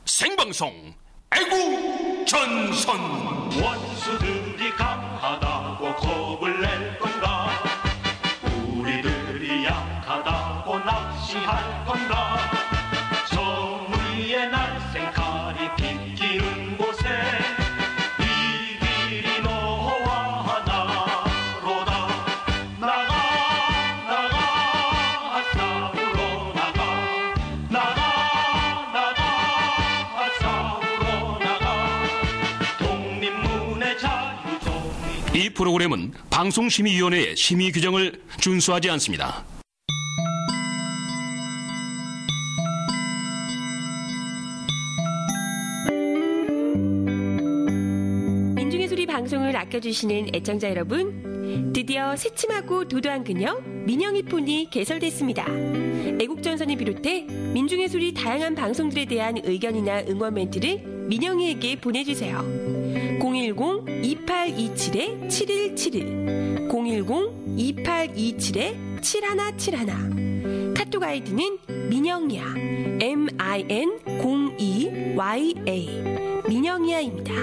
생방송 애국전선. 원수들이 강하다고 겁을 낼 건가? 우리들이 약하다고 낚시할 건가? 정의의 날쌘 칼이 비끼는 곳에 이 길이 너와 나로다. 나가 싸우러 나가 싸우러 나가. 독립문의 자유종이. 이 프로그램은 방송심의위원회의 심의 규정을 준수하지 않습니다. 민중의 소리 방송을 아껴주시는 애청자 여러분, 드디어 새침하고 도도한 그녀 민영이 폰이 개설됐습니다. 애국전선을 비롯해 민중의 소리 다양한 방송들에 대한 의견이나 응원 멘트를 민영이에게 보내주세요. 010-2827-7171 010-2827-7171. 카톡 아이디는 민영이야 MIN02YA 민영이야입니다.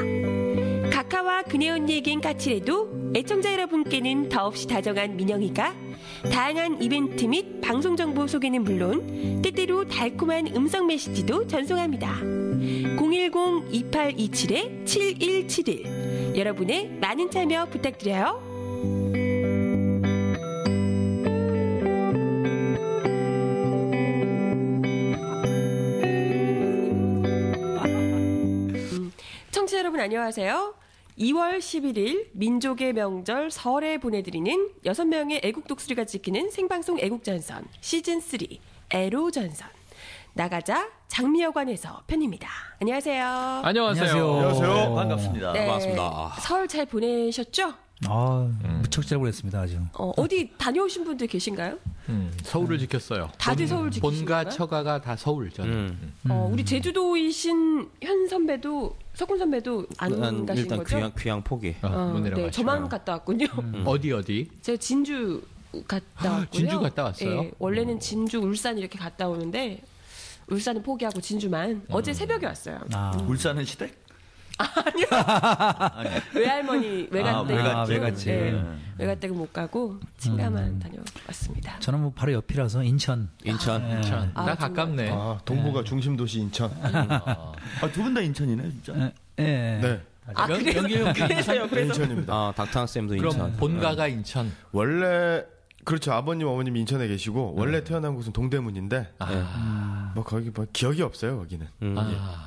카카와 그네 언니에겐 까칠해도 애청자 여러분께는 더없이 다정한 민영이가 다양한 이벤트 및 방송 정보 소개는 물론 때때로 달콤한 음성 메시지도 전송합니다. 010-2827-7171 여러분의 많은 참여 부탁드려요. 청취자 여러분 안녕하세요. 2월 11일 민족의 명절 설에 보내드리는 6명의 애국 독수리가 지키는 생방송 애국전선 시즌3 애로전선 나가자 장미여관에서 편입니다. 안녕하세요. 안녕하세요. 반갑습니다. 네, 반갑습니다. 설 잘 보내셨죠? 무척 잘 보냈습니다, 아주. 어디 다녀오신 분들 계신가요? 서울을 지켰어요. 다들 서울 지키신 본가 건가요? 처가가 다 서울 저는. 우리 제주도이신 현 선배도 석훈 선배도 안 가신 일단 거죠? 귀향 포기. 못 내려가시고. 네, 저만 갔다 왔군요. 어디? 제가 진주 갔다 왔고요. 진주 갔다 왔어요? 네, 원래는 진주, 울산 이렇게 갔다 오는데 울산은 포기하고 진주만 어제 새벽에 왔어요. 울산은 시댁? 외할머니 외갓댁 외갓집. 네, 외갓댁은 못 가고 친가만 다녀왔습니다. 저는 뭐 바로 옆이라서 인천. 인천. 나 가깝네. 동부가 중심 도시 인천. 두 분 다 인천이네, 진짜. 네. 그래요? 그래서 옆에서 인천입니다. 닥터항 쌤도 그럼 인천. 본가가 인천. 원래 그렇죠. 아버님, 어머님 인천에 계시고 원래 태어난 곳은 동대문인데 뭐 거기 뭐 기억이 없어요, 거기는.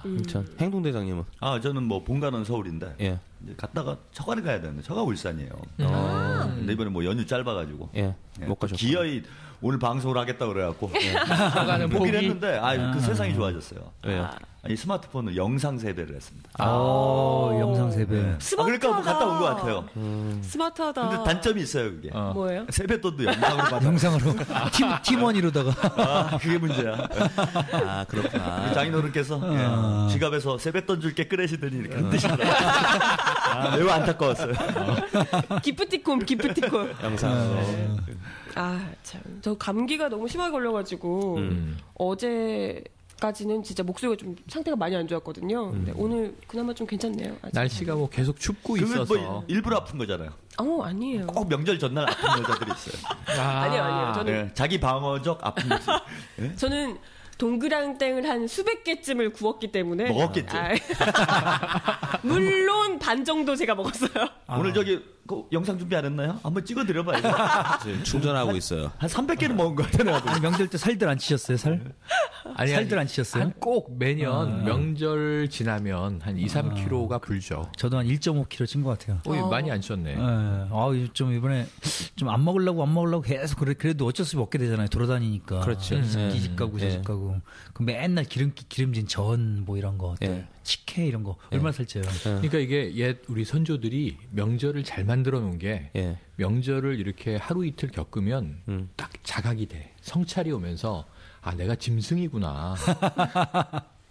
인천. 행동대장님은? 저는 뭐 본가는 서울인데 예. 이제 갔다가 처가를 가야 되는데 처가 울산이에요. 근데 이번에 뭐 연휴 짧아가지고 못 가셨구나. 기어이 오늘 방송을 하겠다 그래갖고 처가는 보긴 포기. 했는데 그 세상이 좋아졌어요. 왜요? 아니 스마트폰으로 영상 세배를 했습니다. 영상 세배. 그러니까 뭐 갔다 온 것 같아요. 스마트하다. 근데 단점이 있어요, 그게. 뭐예요? 세뱃돈도 영상으로 받아. 영상으로 팀원이로다가. 그게 문제야. 그렇구나. 장인어른께서 지갑에서 세뱃돈 줄게 꺼내시더니 이렇게 흔드시더라고요. 매우 안타까웠어요. 기프티콘. 영상. 참. 저 감기가 너무 심하게 걸려가지고 어제까지는 진짜 목소리가 좀 상태가 많이 안 좋았거든요. 근데 오늘 그나마 좀 괜찮네요. 아직. 날씨가 뭐 계속 춥고 그건 있어서. 뭐 일부러 아픈 거잖아요. 아니에요. 꼭 명절 전날 아픈 여자들이 있어요. 아니에요. 저는 자기 방어적 아픈 거지. 저는 동그랑땡을 한 수백 개쯤을 구웠기 때문에 먹었겠죠. 물론 반 정도 제가 먹었어요. 오늘 저기 영상 준비 안 했나요? 한번 찍어드려봐요. 충전하고 있어요. 한 300개는 먹은 거 같아요. 아니, 명절 때 살들 안 치셨어요, 살? 살들 안 치셨어요? 꼭 매년 명절 지나면 한 2-3kg가 불죠. 저도 한 1.5kg 찐 것 같아요. 많이 안 쪘네. 좀 이번에 좀 안 먹으려고 계속 그래도 어쩔 수 없이 먹게 되잖아요. 돌아다니니까. 그렇죠. 이 집 가고 저 집 가고. 그 맨날 기름진 전 뭐 이런 거, 식혜 이런 거 얼마나 살쪄요. 그러니까 이게 옛 우리 선조들이 명절을 잘 만들어 놓은 게 명절을 이렇게 하루 이틀 겪으면 딱 자각이 돼. 성찰이 오면서 내가 짐승이구나.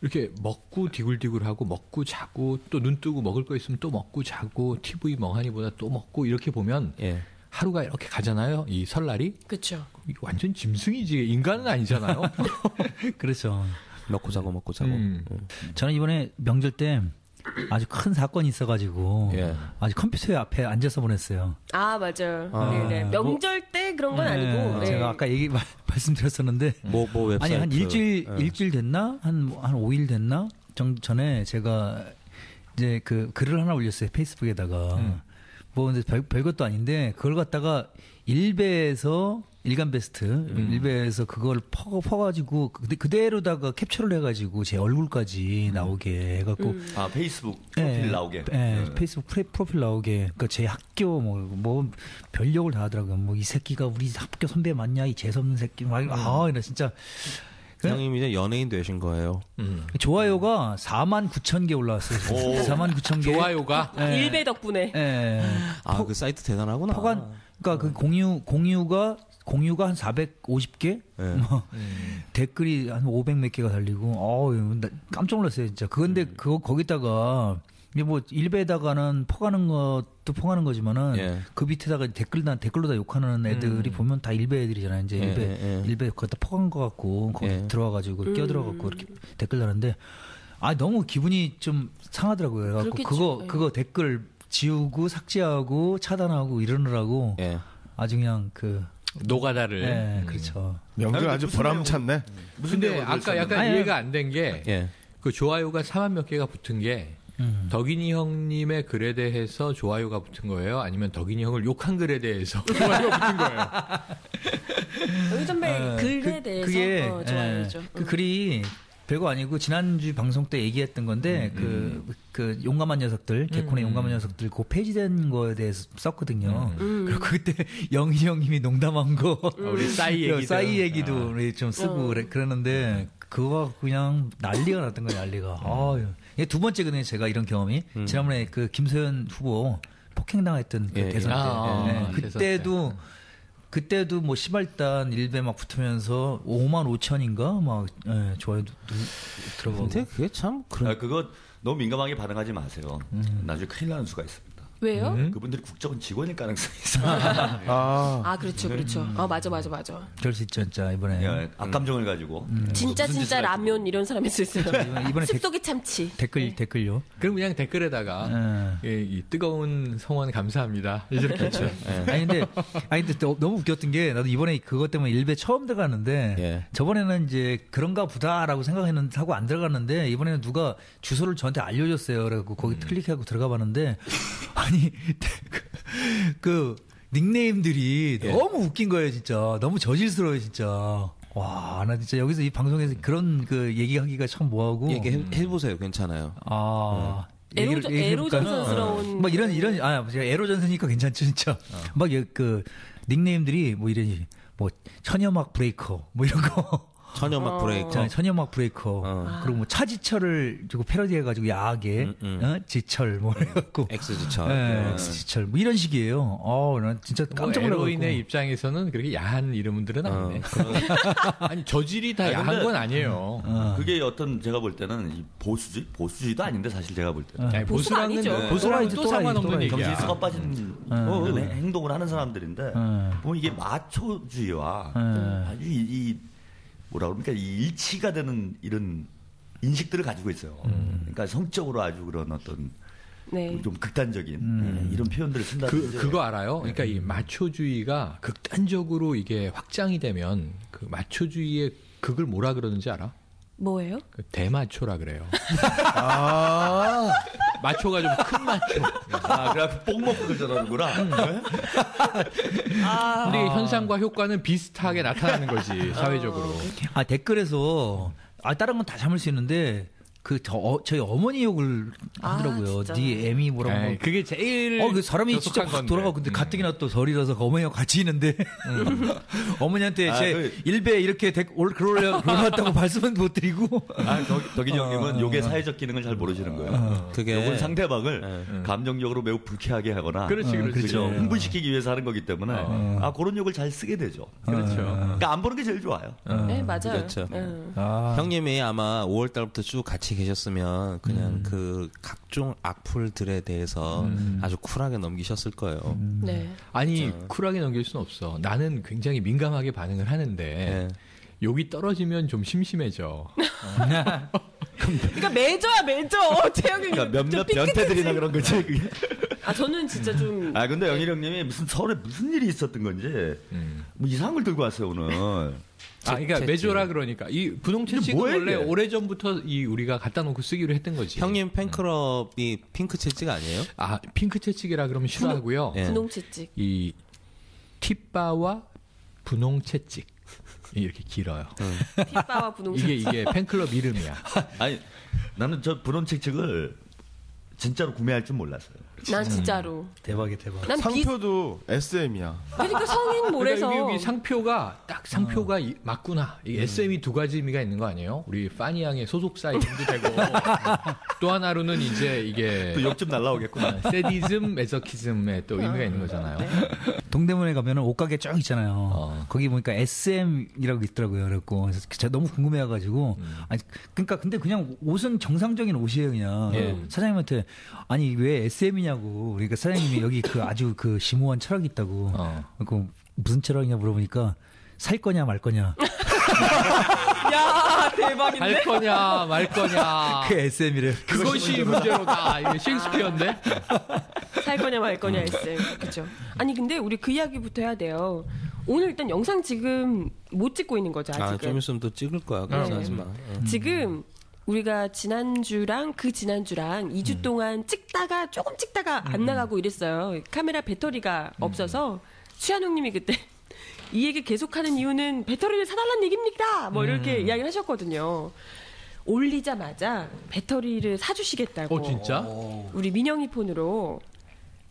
이렇게 먹고 디굴디굴하고 먹고 자고 또 눈 뜨고 먹을 거 있으면 또 먹고 자고 TV 멍하니 보다 또 먹고 이렇게 보면 하루가 이렇게 가잖아요. 이 설날이. 그렇죠. 완전 짐승이지 인간은 아니잖아요. 그렇죠. 먹고 자고. 저는 이번에 명절 때 아주 큰 사건이 있어가지고 예. 아주 컴퓨터 앞에 앉아서 보냈어요. 아 맞아요. 네네. 명절 때 그런 건 아니고. 네. 제가 아까 말씀드렸었는데 뭐 웹사이트. 아니 한 일주일 됐나 한 5일 됐나 전에 제가 이제 그 글을 하나 올렸어요 페이스북에다가. 뭐 근데 별것도 아닌데 그걸 갖다가 일베에서 일간 베스트 일베에서 그걸 퍼가지고 그대로다가 캡처를 해가지고 제 얼굴까지 나오게 해갖고 아 페이스북 프로필 나오게. 페이스북 프로필 나오게. 그러니까 제 학교 뭐 별욕을 다 하더라고요. 뭐 이 새끼가 우리 학교 선배 맞냐 이 재수없는 새끼 막 이래 진짜. 형님 이제 연예인 되신 거예요. 좋아요가 49,000개 올라왔어요. 49,000개. 좋아요가 일배 덕분에. 그 사이트 대단하구나. 그러니까 그 공유가 한 450개, 댓글이 한 500 몇 개가 달리고, 깜짝 놀랐어요 진짜. 그건데 거기다가 이게 뭐 일베에다가는 퍼가는 것도 퍼가는 거지만은 그 밑에다가 댓글로 다 욕하는 애들이 보면 다 일베 애들이잖아요. 이제 일베 거기다 퍼간 거 같고 거기 들어와가지고 끼어들어갖고 이렇게 댓글 다는데 너무 기분이 좀 상하더라고요. 그래갖고 그거 댓글 지우고 삭제하고 차단하고 이러느라고 아주 그냥 노가다를. 그렇죠. 명절 아주 보람찼네. 근데 아까 약간 이해가 안 된 게 그 좋아요가 4만 몇 개가 붙은 게 덕인이 형님의 글에 대해서 좋아요가 붙은 거예요? 아니면 덕인이 형을 욕한 글에 대해서 좋아요가 붙은 거예요? 여기 선배 글에 대해서 그게 좋아요죠. 그 글이 별거 아니고 지난주 방송 때 얘기했던 건데 그 용감한 녀석들 개콘의 용감한 녀석들 그 폐지된 거에 대해서 썼거든요. 그리고 그때 영희 형님이 농담한 거 우리 싸이 얘기도 우리 좀 쓰고 그러는데 그거 그냥 난리가 났던 거예요. 난리가. 이게 두 번째거든요. 제가 이런 경험이 지난번에 그 김소연 후보 폭행당했던 그 대선 때 그때도 뭐 시발단 일베 막 붙으면서 5만 5천인가 막 좋아요 들어가고. 근데 그게 참 그거 너무 민감하게 반응하지 마세요. 나중에 큰일 나는 수가 있습니다. 왜요? 그분들이 국적은 직원일 가능성이 있어요. 그렇죠. 맞아. 그럴 수 있죠, 진짜 이번에. 악감정을 가지고. 진짜 라면 이런 사람이 있어요. 이번에 습속의 참치. 댓글요. 그럼 그냥 댓글에다가 이 뜨거운 성원 감사합니다. 이렇게 했죠. 아니 근데 너무 웃겼던 게 나도 이번에 그것 때문에 일베 처음 들어갔는데 저번에는 이제 그런가 보다라고 생각했는데 하고 안 들어갔는데 이번에는 누가 주소를 저한테 알려줬어요. 그래갖고 거기 클릭하고 들어가봤는데 아니 그 닉네임들이 너무 웃긴 거예요, 진짜. 너무 저질스러워요, 진짜. 와, 나 진짜 여기서 이 방송에서 그런 그 얘기하기가 참 뭐하고. 얘기해보세요, 괜찮아요. 에로전선스러운. 막 제가 에로전선이니까 괜찮죠, 진짜. 막 그 닉네임들이 뭐 이런, 뭐, 천여막 브레이커, 뭐 이런 거. 천여막 브레이커. 천여막 브레이커. 그리고 뭐 차지철을 주고 패러디해가지고 야하게, 지철, 뭐 해갖고. X지철. X지철. 뭐 이런 식이에요. 난 진짜 깜짝 놀라고. 에로인의 입장에서는 그렇게 야한 이름들은 아니네. 아니, 저질이 다 야한 건 아니에요. 그게 제가 볼 때는 보수주의도 아닌데 사실 제가 볼 때는. 보수랑은 또 상관없는 얘기야. 정신수가 빠진 그런 행동을 하는 사람들인데, 보면 이게 마초주의와 아주 뭐라 그럽니까? 이 일치가 되는 이런 인식들을 가지고 있어요. 그러니까 성적으로 아주 그런 어떤 좀 극단적인 이런 표현들을 쓴다든지. 그거 알아요? 그러니까 이 마초주의가 극단적으로 이게 확장이 되면 그 마초주의의 극을 뭐라 그러는지 알아? 뭐예요? 대마초라 그래요. 마초가 좀 큰 마초. 그래갖고 뽕 먹고 그러는구나. 근데 현상과 효과는 비슷하게 나타나는 거지, 사회적으로. 댓글에서, 다른 건 다 참을 수 있는데, 저희 어머니 욕을 하더라고요. 네 애미 뭐라고. 그게 제일. 그 사람이 진짜 확 돌아가고, 근데 가뜩이나 또 설이라서 어머니하고 같이 있는데, 어머니한테 제 일베 이렇게 글 올라왔다고 말씀은 못 드리고. 덕인이 형님은 욕의 사회적 기능을 잘 모르시는 거예요. 욕은 상대방을 감정적으로 매우 불쾌하게 하거나. 그렇죠. 흥분시키기 위해서 하는 거기 때문에, 그런 욕을 잘 쓰게 되죠. 그렇죠. 그러니까 안 보는 게 제일 좋아요. 네, 맞아요. 그렇죠. 형님이 아마 5월달부터 쭉 같이 계셨으면 그냥 그 각종 악플들에 대해서 아주 쿨하게 넘기셨을 거예요. 네. 아니 쿨하게 넘길 수는 없어. 나는 굉장히 민감하게 반응을 하는데 욕이 떨어지면 좀 심심해져. 그러니까 매줘야 매줘. 재영이 그러니까 몇몇 변태들이나 그런 거지. 저는 진짜 좀. 근데 영일 형님이 서울에 무슨 일이 있었던 건지 뭐 이상한 걸 들고 왔어요 오늘. 그러니까 매조라 그러니까 이 분홍 채찍은 원래 오래 전부터 우리가 갖다 놓고 쓰기로 했던 거지. 형님 팬클럽이 핑크 채찍 아니에요? 핑크 채찍이라 그러면 싫어하고요. 분홍 채찍. 이 팁바와 분홍 채찍 이렇게 길어요. 팁바와 분홍 채찍. 이게 팬클럽 이름이야. 아니 나는 저 분홍 채찍을 진짜로 구매할 줄 몰랐어요. 난 진짜로. 대박이야, 대박. 난 상표도 SM이야. 그러니까 성인몰에서. 그러니까 여기 상표가 딱 상표가 맞구나. 이 SM이 두 가지 의미가 있는 거 아니에요? 우리 파니 양의 소속사 이름도 되고 또 하나로는 이제 이게 또 욕 좀 날라오겠구나. 세디즘, 메서키즘의 또 의미가 있는 거잖아요. 동대문에 가면은 옷가게 쭉 있잖아요. 거기 보니까 SM이라고 있더라고요. 그래갖고 제가 너무 궁금해가지고 그러니까 근데 그냥 옷은 정상적인 옷이에요, 그냥. 사장님한테 아니 왜 SM이냐고. 그러니까 사장님이 여기 아주 심오한 철학이 있다고. 그 무슨 철학이냐 물어보니까 살 거냐 말 거냐. 야 대박인데. 살 거냐 말 거냐. 그 SM이래. 그것이 문제로다. 이게 셰익스피어인데. 살 거냐 말 거냐 SM. 그렇죠. 아니 근데 우리 그 이야기부터 해야 돼요. 오늘 일단 영상 지금 못 찍고 있는 거죠 아직은. 좀 있으면 또 찍을 거야. 걱정하지 마. 지금. 우리가 지난주랑 그 지난주랑 2주 동안 조금 찍다가 안 나가고 이랬어요. 카메라 배터리가 없어서 수현 형님이 그때 이 얘기 계속하는 이유는 배터리를 사달라는 얘기입니까? 뭐 이렇게 이야기를 하셨거든요. 올리자마자 배터리를 사주시겠다고. 진짜? 우리 민영이 폰으로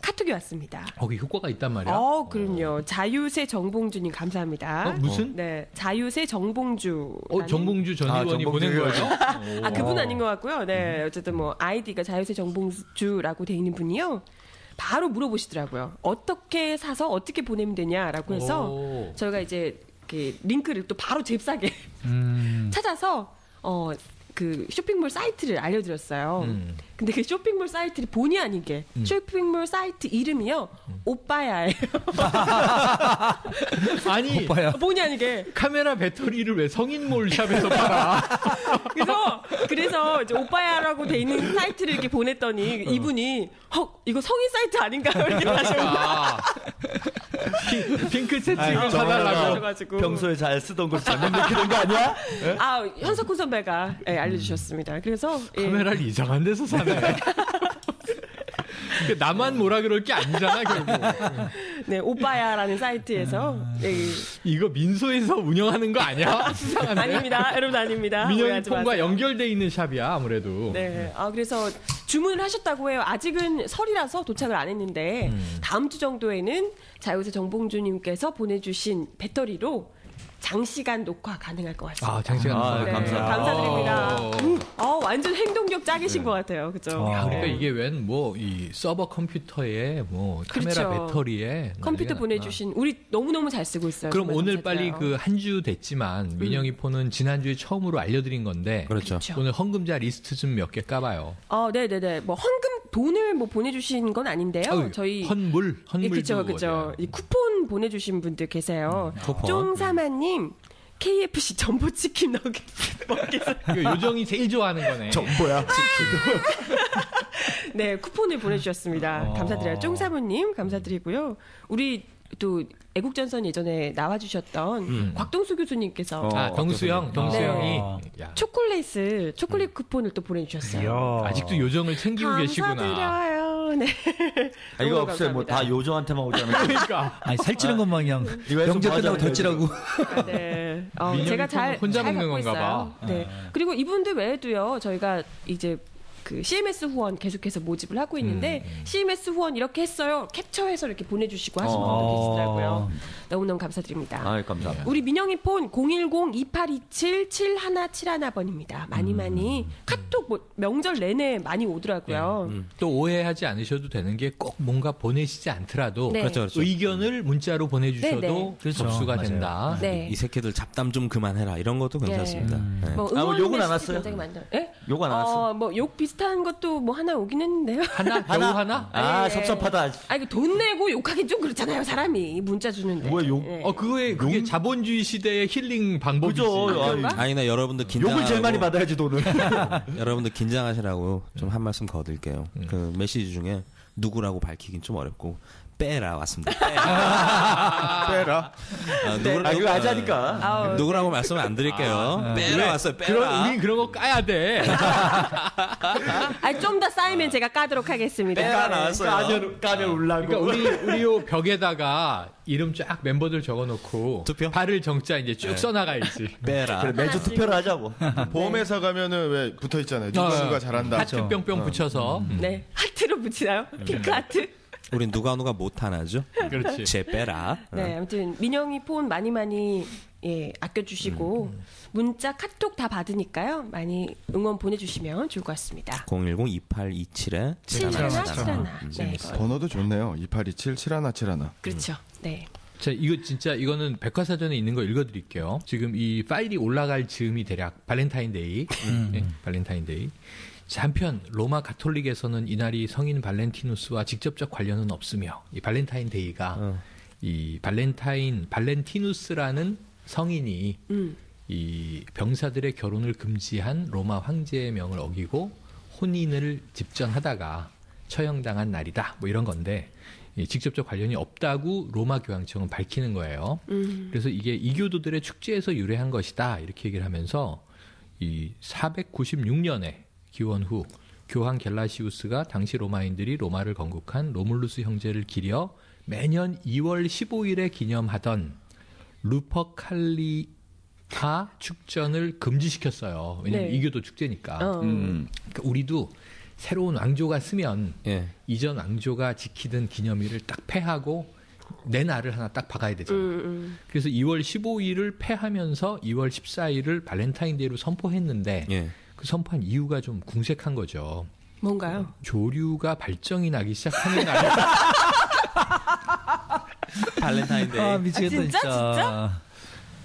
카톡이 왔습니다. 거기 효과가 있단 말이야? 그럼요. 자유새 정봉주님 감사합니다. 무슨? 네, 자유새 정봉주. 정봉주 전 의원이 보낸 거예요? 그분 아닌 것 같고요. 네, 어쨌든 뭐 아이디가 자유새 정봉주라고 돼 있는 분이요. 바로 물어보시더라고요. 어떻게 사서 어떻게 보내면 되냐라고 해서 저희가 이제 링크를 또 바로 잽싸게 찾아서 그 쇼핑몰 사이트를 알려드렸어요. 근데 그 쇼핑몰 사이트를 본의 아니게 쇼핑몰 사이트 이름이요 오빠야예요. 아니 오빠야. 본의 아니게 카메라 배터리를 왜 성인몰 샵에서 팔아? 그래서 이제 오빠야라고 돼 있는 사이트를 이렇게 보냈더니 이분이 이거 성인 사이트 아닌가요? 이렇게 하셨나? 핑크 채찍을 사달라고. 평소에 잘 쓰던 걸 잘못 느끼는 거 아니야? 현석훈 선배가 알려주셨습니다. 그래서 카메라를 이상한 데서 사네. 나만 뭐라 그럴 게 아니잖아 결국. 네, 오빠야라는 사이트에서 이거 민소에서 운영하는 거 아니야? 수상한데? 아닙니다, 여러분 아닙니다. 민영이 폰과 연결돼 있는 샵이야 아무래도. 네, 그래서 주문을 하셨다고 해요. 아직은 설이라서 도착을 안 했는데 다음 주 정도에는 자유새 정봉주님께서 보내주신 배터리로 장시간 녹화 가능할 것 같습니다. 장시간 녹화. 네, 감사드립니다. 완전 행동력 짱이신 것 같아요. 그죠? 그러니까 이게 웬 이 서버 컴퓨터에 카메라 그렇죠. 배터리에 컴퓨터 보내주신 우리 너무너무 잘 쓰고 있어요. 그럼 오늘 빨리 한 주 됐지만 민영이 폰은 지난주에 처음으로 알려드린 건데 그렇죠. 오늘 헌금자 리스트 좀 몇 개 까봐요. 네네네. 헌금 돈을 보내주신 건 아닌데요. 저희 헌물도 그렇죠. 이 쿠폰 보내주신 분들 계세요. 쫑사마님 KFC 전보치킨 너겟 먹겠어요. 요정이 제일 좋아하는 거네. 전보야. 네, 쿠폰을 보내주셨습니다. 감사드려요. 쫑사모님 감사드리고요. 우리 또 애국전선 예전에 나와주셨던 곽동수 교수님께서 동수형이 초콜릿 쿠폰을 또 보내주셨어요. 아직도 요정을 챙기고 계시구나. 감사드려요. 네. 이거 없어요. 다 요정한테만 오잖아요. 그러니까 살찌는 것만 그냥 명절 끝나고 덧찌라고. 네. 제가 혼자 잘 먹는 갖고 건가 봐. 있어요. 네. 그리고 이분들 외에도요. 저희가 이제 그 CMS 후원 계속해서 모집을 하고 있는데 CMS 후원 이렇게 했어요. 캡처해서 이렇게 보내주시고 하신 분들 계시더라고요. 너무너무 감사드립니다. 감사합니다. 우리 민영이 폰 010-2827-7171번입니다. 많이 카톡 명절 내내 많이 오더라고요. 또 오해하지 않으셔도 되는 게 꼭 뭔가 보내시지 않더라도 네. 그렇죠. 의견을 문자로 보내주셔도 네. 접수가 맞아요. 된다. 네. 이 새끼들 잡담 좀 그만해라 이런 것도 괜찮습니다. 네. 응원 욕은 안 메시지 왔어요? 굉장히 많죠. 네? 욕 안 왔어? 욕 비슷한 비슷한 것도 뭐 하나 오긴 했는데요. 겨우 하나? 아, 예. 섭섭하다. 이거 돈 내고 욕하기 좀 그렇잖아요, 사람이. 문자 주는데. 뭐야, 욕? 예. 그게 자본주의 시대의 힐링 방법이지. 그죠? 아니, 나 여러분들 긴장하고. 욕을 제일 많이 받아야지, 돈을. 여러분들 긴장하시라고 좀 한 말씀 거드릴게요. 그 메시지 중에 누구라고 밝히긴 좀 어렵고 빼라 왔습니다. 빼라. 이거 하자니까. 누구라고 말씀을 안 드릴게요. 빼라 왔어요. 빼라. 우린 그런 거 까야 돼. 좀 더 쌓이면 제가 까도록 하겠습니다. 빼라 나왔어요. 까면 울라고. 그러니까 우리 요 벽에다가 이름 쫙 member들 적어놓고 투표? 발을 정자 이제 쭉 써나가야지. 빼라. 그래, 매주 투표를 하자고. 보험회사 가면은 왜 붙어 있잖아요. 누가 잘한다. 하트 뿅뿅 붙여서. 네. 하트로 붙이나요? 핑크 하트? 우린 누가 못하나죠? 그렇지. 제 빼라. 네, 아무튼 민영이 폰 많이 아껴주시고 문자, 카톡 다 받으니까요. 많이 응원 보내주시면 좋을 것 같습니다. 010-2827에 7171. 네, 번호도 좋네요. 2827-7171. 그렇죠. 네. 자, 이거는 백과사전에 있는 거 읽어드릴게요. 지금 이 파일이 올라갈 즈음이 대략 발렌타인데이. 네, 발렌타인데이. 한편 로마 가톨릭에서는 이날이 성인 발렌티누스와 직접적 관련은 없으며 이 발렌타인데이가 이 발렌티누스라는 성인이 이 병사들의 결혼을 금지한 로마 황제의 명을 어기고 혼인을 집전하다가 처형당한 날이다. 뭐 이런 건데 이 직접적 관련이 없다고 로마 교황청은 밝히는 거예요. 그래서 이게 이교도들의 축제에서 유래한 것이다. 이렇게 얘기를 하면서 이 496년에 기원 후 교황 겔라시우스가 당시 로마인들이 로마를 건국한 로물루스 형제를 기려 매년 2월 15일에 기념하던 루퍼칼리아 축전을 금지시켰어요. 왜냐하면 네. 이교도 축제니까. 그러니까 우리도 새로운 왕조가 쓰면 이전 왕조가 지키던 기념일을 딱 폐하고 내 날을 하나 딱 박아야 되잖아요. 그래서 2월 15일을 폐하면서 2월 14일을 발렌타인데이로 선포했는데 그 선포한 이유가 좀 궁색한 거죠. 뭔가요? 조류가 발정이 나기 시작하는 날. 발렌타인데이. 아, 미치겠다, 진짜?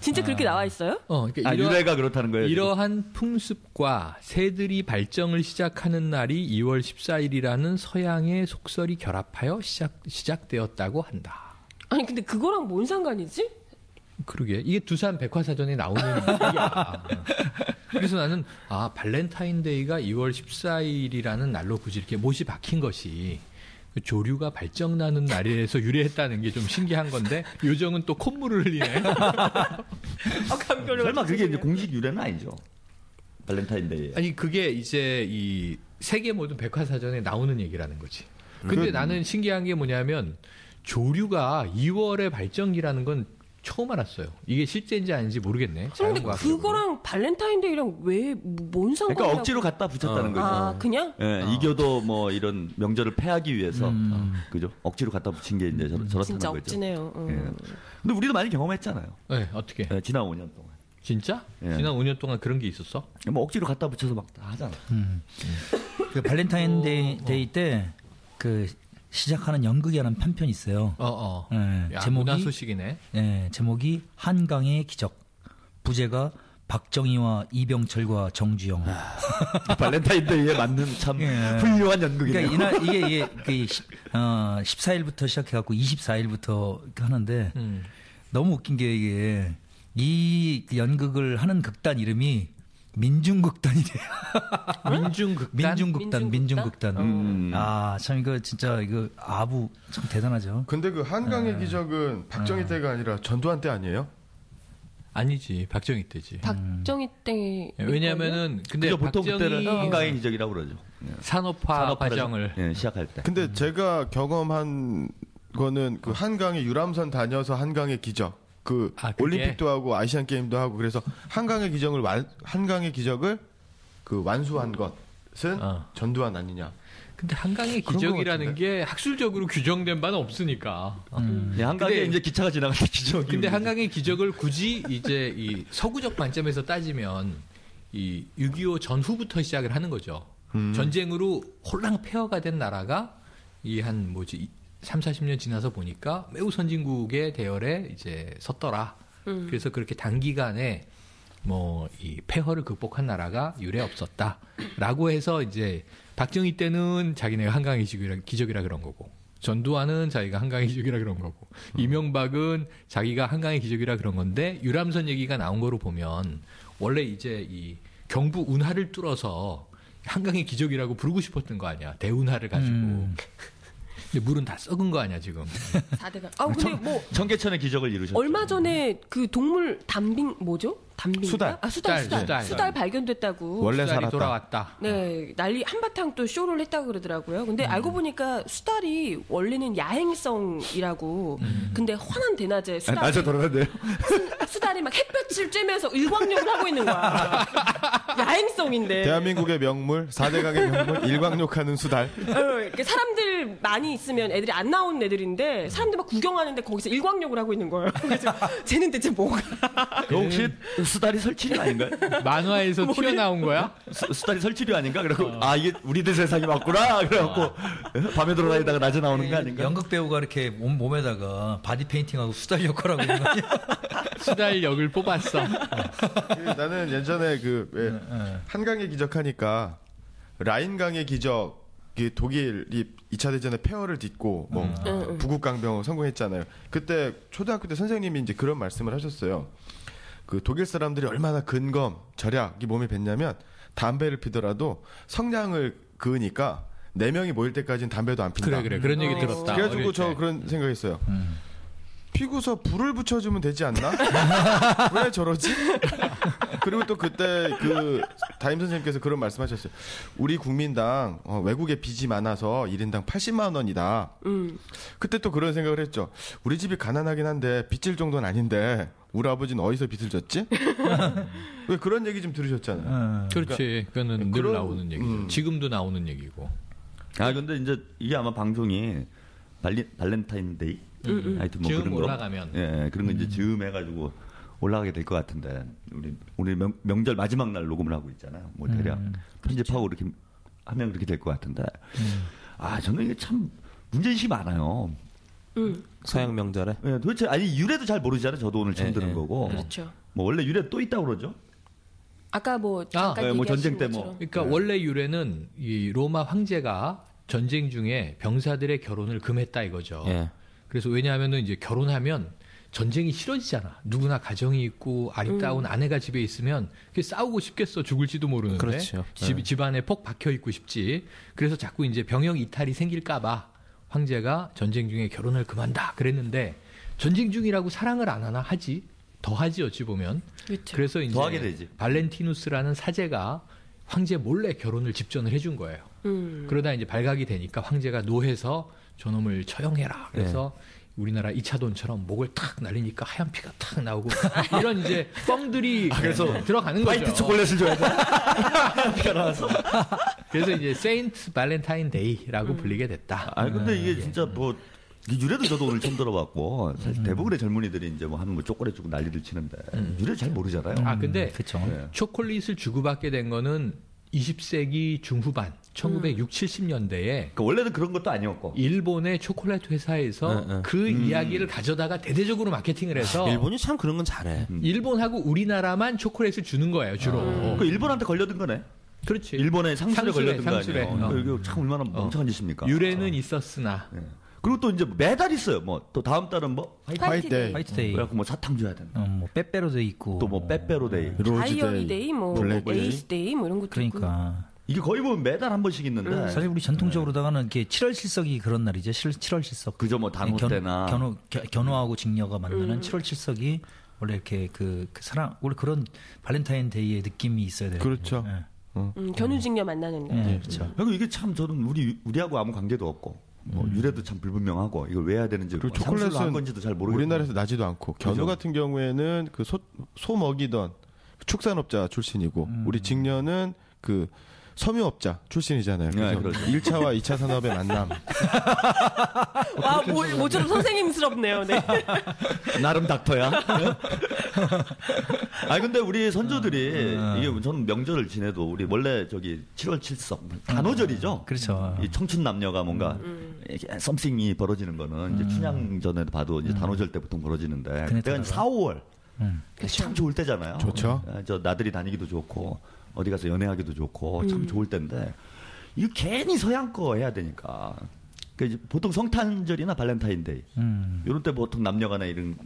진짜 그렇게 나와 있어요? 그러니까 유래가 그렇다는 거예요. 이러한 풍습과 새들이 발정을 시작하는 날이 2월 14일이라는 서양의 속설이 결합하여 시작되었다고 한다. 아니 근데 그거랑 뭔 상관이지? 그러게. 이게 두산 백화사전에 나오는 얘기야. 그래서 나는 발렌타인데이가 2월 14일이라는 날로 굳이 이렇게 못이 박힌 것이 조류가 발정나는 날에서 유래했다는 게 좀 신기한 건데 요정은 또 콧물을 흘리네. 설마 그게 이제 공식 유래는 아니죠. 발렌타인데이. 아니 그게 이제 이 세계 모든 백화사전에 나오는 얘기라는 거지. 근데 나는 신기한 게 뭐냐면 조류가 2월에 발정이라는 건 처음 알았어요. 이게 실제인지 아닌지 모르겠네. 근데 그거랑 발렌타인데이랑 왜 뭔 상관이야? 그러니까 억지로 갖다 붙였다는 거죠. 아, 그냥? 예, 이교도 뭐 이런 명절을 폐하기 위해서 그죠? 억지로 갖다 붙인 게 이제 저렇다는 진짜 거죠. 억지네요. 예. 근데 우리도 많이 경험했잖아요. 네, 어떻게? 예, 지난 5년 동안. 진짜? 예. 지난 5년 동안 그런 게 있었어? 뭐 억지로 갖다 붙여서 막 다 하잖아. 그 발렌타인데이 때 그 시작하는 연극이라는 편편이 있어요. 야, 제목이 문화 소식이네. 제목이 한강의 기적. 부제가 박정희와 이병철과 정주영. 발렌타인데이에 맞는 참 훌륭한 연극이네요. 그러니까 이게 14일부터 시작해갖고 24일부터 하는데 너무 웃긴 게 이게 이 연극을 하는 극단 이름이 민중극단이래요. 민중극단. 참 이거 진짜 이거 아부 참 대단하죠. 근데 그 한강의 기적은 박정희 때가 아니라 전두환 때 아니에요? 아니지, 박정희 때지. 박정희 때. 왜냐하면은 근데 보통 그때는 박정희 한강의 기적이라고 그러죠. 산업화 과정을 시작할 때. 근데 제가 경험한 거는 그 한강에 유람선 다녀서 한강의 기적. 그 올림픽도 하고 아시안 게임도 하고 그래서 한강의 기적을 그 완수한 것은 전두환 아니냐. 근데 한강의 기적이라는 게 학술적으로 규정된 바는 없으니까. 한강에 근데, 이제 기차가 지나갈 때 기적이. 근데 한강의 기적을 굳이 이제 이 서구적 관점에서 따지면 이 6.25 전후부터 시작을 하는 거죠. 전쟁으로 홀랑 폐허가 된 나라가 이 한 30-40년 지나서 보니까 매우 선진국의 대열에 이제 섰더라. 그래서 그렇게 단기간에 뭐 이 폐허를 극복한 나라가 유례 없었다라고 해서 이제 박정희 때는 자기네가 한강의 기적이라 그런 거고 전두환은 자기가 한강의 기적이라 그런 거고 이명박은 자기가 한강의 기적이라 그런 건데 유람선 얘기가 나온 거로 보면 원래 이제 이 경부 운하를 뚫어서 한강의 기적이라고 부르고 싶었던 거 아니야. 대운하를 가지고. 근데 물은 다 썩은 거 아니야 지금. 4대강. 아 근데 뭐 청계천의 기적을 이루셨죠. 얼마 전에 그 동물 담빙 뭐죠? 담빙. 수달. 아 수달 발견됐다고. 원래 수달이 살았다. 돌아왔다. 네 난리 한바탕 또 쇼를 했다고 그러더라고요. 근데 알고 보니까 수달이 원래는 야행성이라고. 근데 환한 대낮에 낮에 돌아다녀요. 수달이 막 햇볕을 쬐면서 일광욕을 하고 있는 거야. 야행성인데. 대한민국의 명물 4대강의 명물 일광욕하는 수달. 사람들 많이 있으면 애들이 안 나오는 애들인데 사람들 막 구경하는데 거기서 일광욕을 하고 있는 거예요. 그래서 쟤는 대체 뭐가? 혹시 수달이 설치류 아닌가요? 만화에서 튀어나온 거야? 수달이 설치류 아닌가? 그래고 아 이게 우리들 세상이 맞구나. 그래갖고 밤에 돌아다니다가 낮에 나오는 거 아닌가? 연극 배우가 이렇게 몸에다가 바디 페인팅하고 수달 역할하고 있는 거 아니야? 수달 역을 뽑았어. 나는 예전에 한강의 기적하니까 라인강의 기적 독일이 2차 대전에 폐허를 딛고 뭐 부국강병 성공했잖아요. 그때 초등학교 때 선생님이 이제 그런 말씀을 하셨어요. 그 독일 사람들이 얼마나 근검, 절약이 몸에 뱄냐면 담배를 피더라도 성냥을 그으니까 4명이 모일 때까지는 담배도 안 핀다. 그래 그런 얘기 들었다. 그래가지고 저 그런 생각했어요. 피고서 불을 붙여주면 되지 않나? 왜 저러지? 그리고 또 그때 그 담임 선생님께서 그런 말씀하셨어요. 우리 국민당 외국에 빚이 많아서 1인당 80만 원이다. 그때 또 그런 생각을 했죠. 우리 집이 가난하긴 한데 빚질 정도는 아닌데 우리 아버지는 어디서 빚을 졌지? 왜 그런 얘기 좀 들으셨잖아요. 그렇지. 그거는 늘 나오는 얘기죠. 지금도 나오는 얘기고. 아 근데 이제 이게 아마 방송이 발렌타인데이 하여튼 뭐 그런 거 올라가면 그런 거 이제 즈음 해가지고 올라가게 될 것 같은데 우리 명절 마지막 날 녹음을 하고 있잖아요. 뭐 대략 편집하고 이렇게 하면 그렇게 될 것 같은데 아 저는 이게 참 문제의식이 많아요. 서양 명절에? 네, 도대체 아니 유래도 잘 모르잖아요. 저도 오늘 처음 들은 거고. 그렇죠. 뭐 원래 유래 또 있다고 그러죠? 아까 뭐 잠깐 뭐 얘기하신 전쟁 때 것처럼. 그러니까 원래 유래는 이 로마 황제가 전쟁 중에 병사들의 결혼을 금했다 이거죠. 예. 그래서 왜냐하면은 이제 결혼하면 전쟁이 싫어지잖아. 누구나 가정이 있고 아리따운 아내가 집에 있으면 싸우고 싶겠어. 죽을지도 모르는데. 그렇죠. 집안에 폭 박혀 있고 싶지. 그래서 자꾸 이제 병역 이탈이 생길까봐 황제가 전쟁 중에 결혼을 금한다 그랬는데 전쟁 중이라고 사랑을 안 하나 하지. 더 하지 어찌 보면. 그렇죠. 그래서 이제 더 하게 되지. 발렌티누스라는 사제가 황제 몰래 결혼을 집전을 해준 거예요. 그러다 이제 발각이 되니까 황제가 노해서 저놈을 처형해라. 그래서 우리나라 이차돈처럼 목을 탁 날리니까 하얀 피가 탁 나오고 이런 이제 뻥들이 그래서 들어가는 거죠. 화이트 초콜릿을 줘야 돼. 하얀 피가 나와서. 그래서 이제 세인트 발렌타인 데이라고 불리게 됐다. 아 근데 이게 진짜 뭐 유래도 저도 오늘 처음 들어봤고 사실 대부분의 젊은이들이 이제 뭐 하는 뭐 초콜릿 주고 난리를 치는데 유래 잘 모르잖아요. 아 근데 그쵸. 초콜릿을 주고받게 된 거는 20세기 중후반 1960, 70년대에 그러니까 원래는 그런 것도 아니었고 일본의 초콜릿 회사에서 그 이야기를 가져다가 대대적으로 마케팅을 해서 일본이 참 그런 건 잘해. 일본하고 우리나라만 초콜릿을 주는 거예요 주로. 그 일본한테 걸려든 거네. 그렇지. 일본의 상술에 걸려든 거 상술에. 아니에요. 이거 참 얼마나 멍청한 짓입니까? 유래는 있었으나 그리고 또 이제 매달 있어요. 뭐 또 다음 달은 뭐 화이트데이. 화이트데이. 그래갖고 뭐 사탕 줘야 된다. 뭐 빼빼로도 있고. 또 뭐 빼빼로데이. 다이어리데이, 뭐 블랙데이. 에이스데이 뭐 이런 것도 있고. 그러니까. 이게 거의 보면 매달 한 번씩 있는데 사실 우리 전통적으로다가는 이렇게 7월 실석이 그런 날이죠. 7월 실석. 그저 뭐 단오 때나 견우하고 직녀가 만나는 7월 실석이 원래 이렇게 그 사랑 원래 그런 발렌타인데이의 느낌이 있어야 돼요. 그렇죠. 견우직녀 만나는 날. 네, 그렇죠. 그리고 이게 참 저는 우리하고 아무 관계도 없고 뭐 유래도 참 불분명하고 이걸 왜 해야 되는지 그리고 상술로 한 초콜릿은 건지도 잘 모르겠고 우리나라에서 나지도 않고 견우 그죠? 같은 경우에는 그 소 먹이던 축산업자 출신이고 우리 직녀는 그 섬유업자 출신이잖아요. 네, 그래서 그렇죠. 1차와 2차 산업의 만남. 아, 모처럼 선생님스럽네요. 네. 나름 닥터야. 아 근데 우리 선조들이 이게 저는 명절을 지내도 우리 원래 저기 7월 7석 단오절이죠. 그렇죠. 이 청춘 남녀가 뭔가 썸씽이 벌어지는 거는 이제 춘향 전에도 봐도 이제 단오절 때 보통 벌어지는데 그때가 4, 5월 참 좋을 때잖아요. 좋죠. 저 나들이 다니기도 좋고 어디 가서 연애하기도 좋고 참 좋을 때인데 이거 괜히 서양 거 해야 되니까. 그러니까 보통 성탄절이나 발렌타인데이 이런 때 보통 남녀간에 이런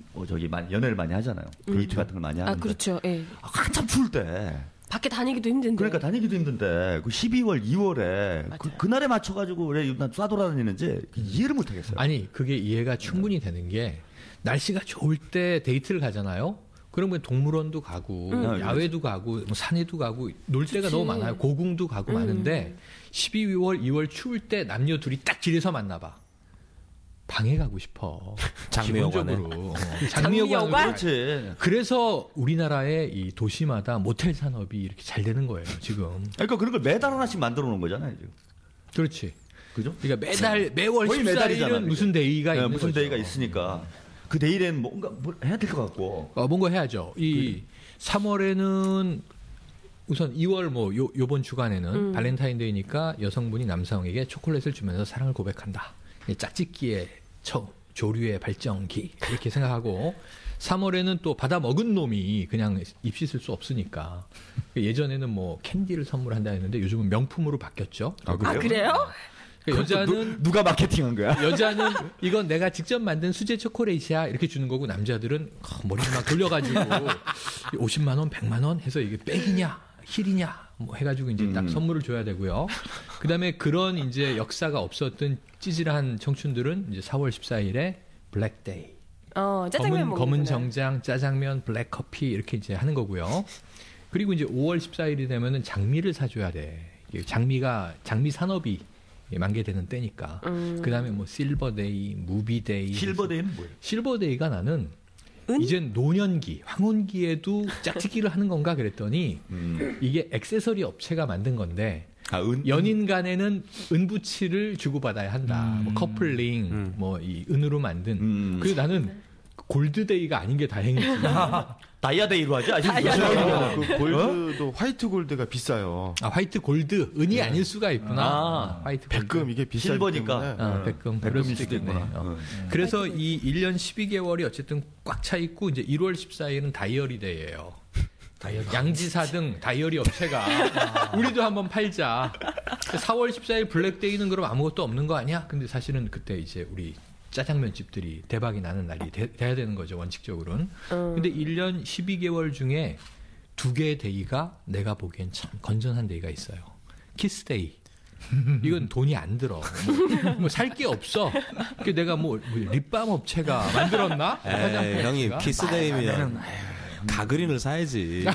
연애를 많이 하잖아요. 데이트 같은 걸 많이 하는데. 그렇죠. 예. 한참 추울 때. 밖에 다니기도 힘든데. 그러니까 다니기도 힘든데 그 12월, 2월에 그날에 맞춰가지고 왜 쏴돌아다니는지 이해를 못하겠어요. 아니 그게 이해가 충분히 되는 게 날씨가 좋을 때 데이트를 가잖아요. 그러면 동물원도 가고 야외도 가고 뭐 산에도 가고 놀 데가 너무 많아요. 고궁도 가고 많은데 12월, 2월 추울 때 남녀 둘이 딱 길에서 만나봐. 방에 가고 싶어. 장미여관에. 장미여관. 그렇지. 그래서 우리나라의 이 도시마다 모텔 산업이 이렇게 잘 되는 거예요, 지금. 그러니까 그런 걸 매달 하나씩 만들어 놓은 거잖아요, 지금. 그렇지. 그죠? 그러니까 매월 거의 14일은 매달이잖아, 무슨 데이가 있는 무슨 거죠. 데이가 있으니까 그 데이에는 뭔가 뭘 해야 될 것 같고. 뭔가 해야죠. 이 3월에는 우선 2월 뭐 요번 주간에는 발렌타인데이니까 여성분이 남성에게 초콜릿을 주면서 사랑을 고백한다. 짝짓기의 조류의 발전기 이렇게 생각하고 3월에는 또 받아 먹은 놈이 그냥 입 씻을 수 없으니까 예전에는 뭐 캔디를 선물한다 했는데 요즘은 명품으로 바뀌었죠. 그래요? 그러니까 여자는 누가 마케팅한 거야? 여자는 이건 내가 직접 만든 수제 초콜릿이야 이렇게 주는 거고 남자들은 머리를 막 돌려가지고 50만 원, 100만 원 해서 이게 백이냐 힐이냐 뭐 해가지고 이제 딱 선물을 줘야 되고요. 그다음에 그런 이제 역사가 없었던 찌질한 청춘들은 이제 4월 14일에 블랙데이. 짜장면 검은 정장, 짜장면, 블랙 커피 이렇게 이제 하는 거고요. 그리고 이제 5월 14일이 되면은 장미를 사줘야 돼. 장미 산업이 만개되는 때니까. 그다음에 뭐 실버데이, 무비데이. 실버데이는 뭐예요? 실버데이가 나는 이젠 노년기, 황혼기에도 짝짓기를 하는 건가 그랬더니 이게 액세서리 업체가 만든 건데 연인 간에는 은부치를 주고받아야 한다. 뭐 커플링, 뭐 이 은으로 만든. 그래서 나는 골드데이가 아닌 게 다행이지. 다이아데이로 하지? 그 골드도 화이트 골드가 비싸요. 화이트 골드, 은이 아닐 수가 있구나. 화이트 골드. 백금 이게 비싸기 실버니까. 때문에. 백금일 수도 있겠네. 그래서 이 1년 12개월이 어쨌든 꽉 차 있고 이제 1월 14일은 다이어리데이예요. 양지사 등 다이어리 업체가 우리도 한번 팔자. 4월 14일 블랙데이는 그럼 아무것도 없는 거 아니야? 근데 사실은 그때 이제 우리 짜장면 집들이 대박이 나는 날이 돼야 되는 거죠, 원칙적으로는. 근데 1년 12개월 중에 2개의 데이가 내가 보기엔 참 건전한 데이가 있어요. 키스데이. 이건 돈이 안 들어. 뭐 살 게 없어. 내가 뭐 립밤 업체가 만들었나? 형님 키스데이면 가그린을 사야지.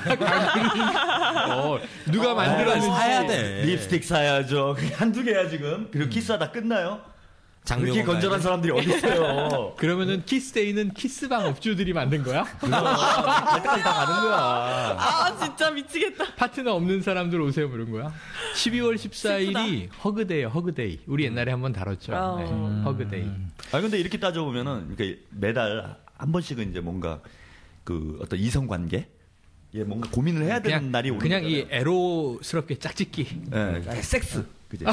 누가 만들었는지 사야 돼. 립스틱 사야죠. 한두 개야 지금. 그리고 키스하다 끝나요? 그렇게 건전한 사람들이 어디 있어요? 그러면은 키스데이는 키스방 업주들이 만든 거야? 갈 때까지 다 가는 거야. 진짜 미치겠다. 파트너 없는 사람들 오세요 부른 거야? 12월 14일이 허그데이예요. 허그데이. 우리 옛날에 한번 다뤘죠. 네, 허그데이. 근데 이렇게 따져보면은 그러니까 매달 한 번씩은 이제 뭔가 그 어떤 이성 관계 뭔가 고민을 해야 되는 날이 오는 그냥 거잖아요. 이 에로스럽게 짝짓기. 섹스. 그지?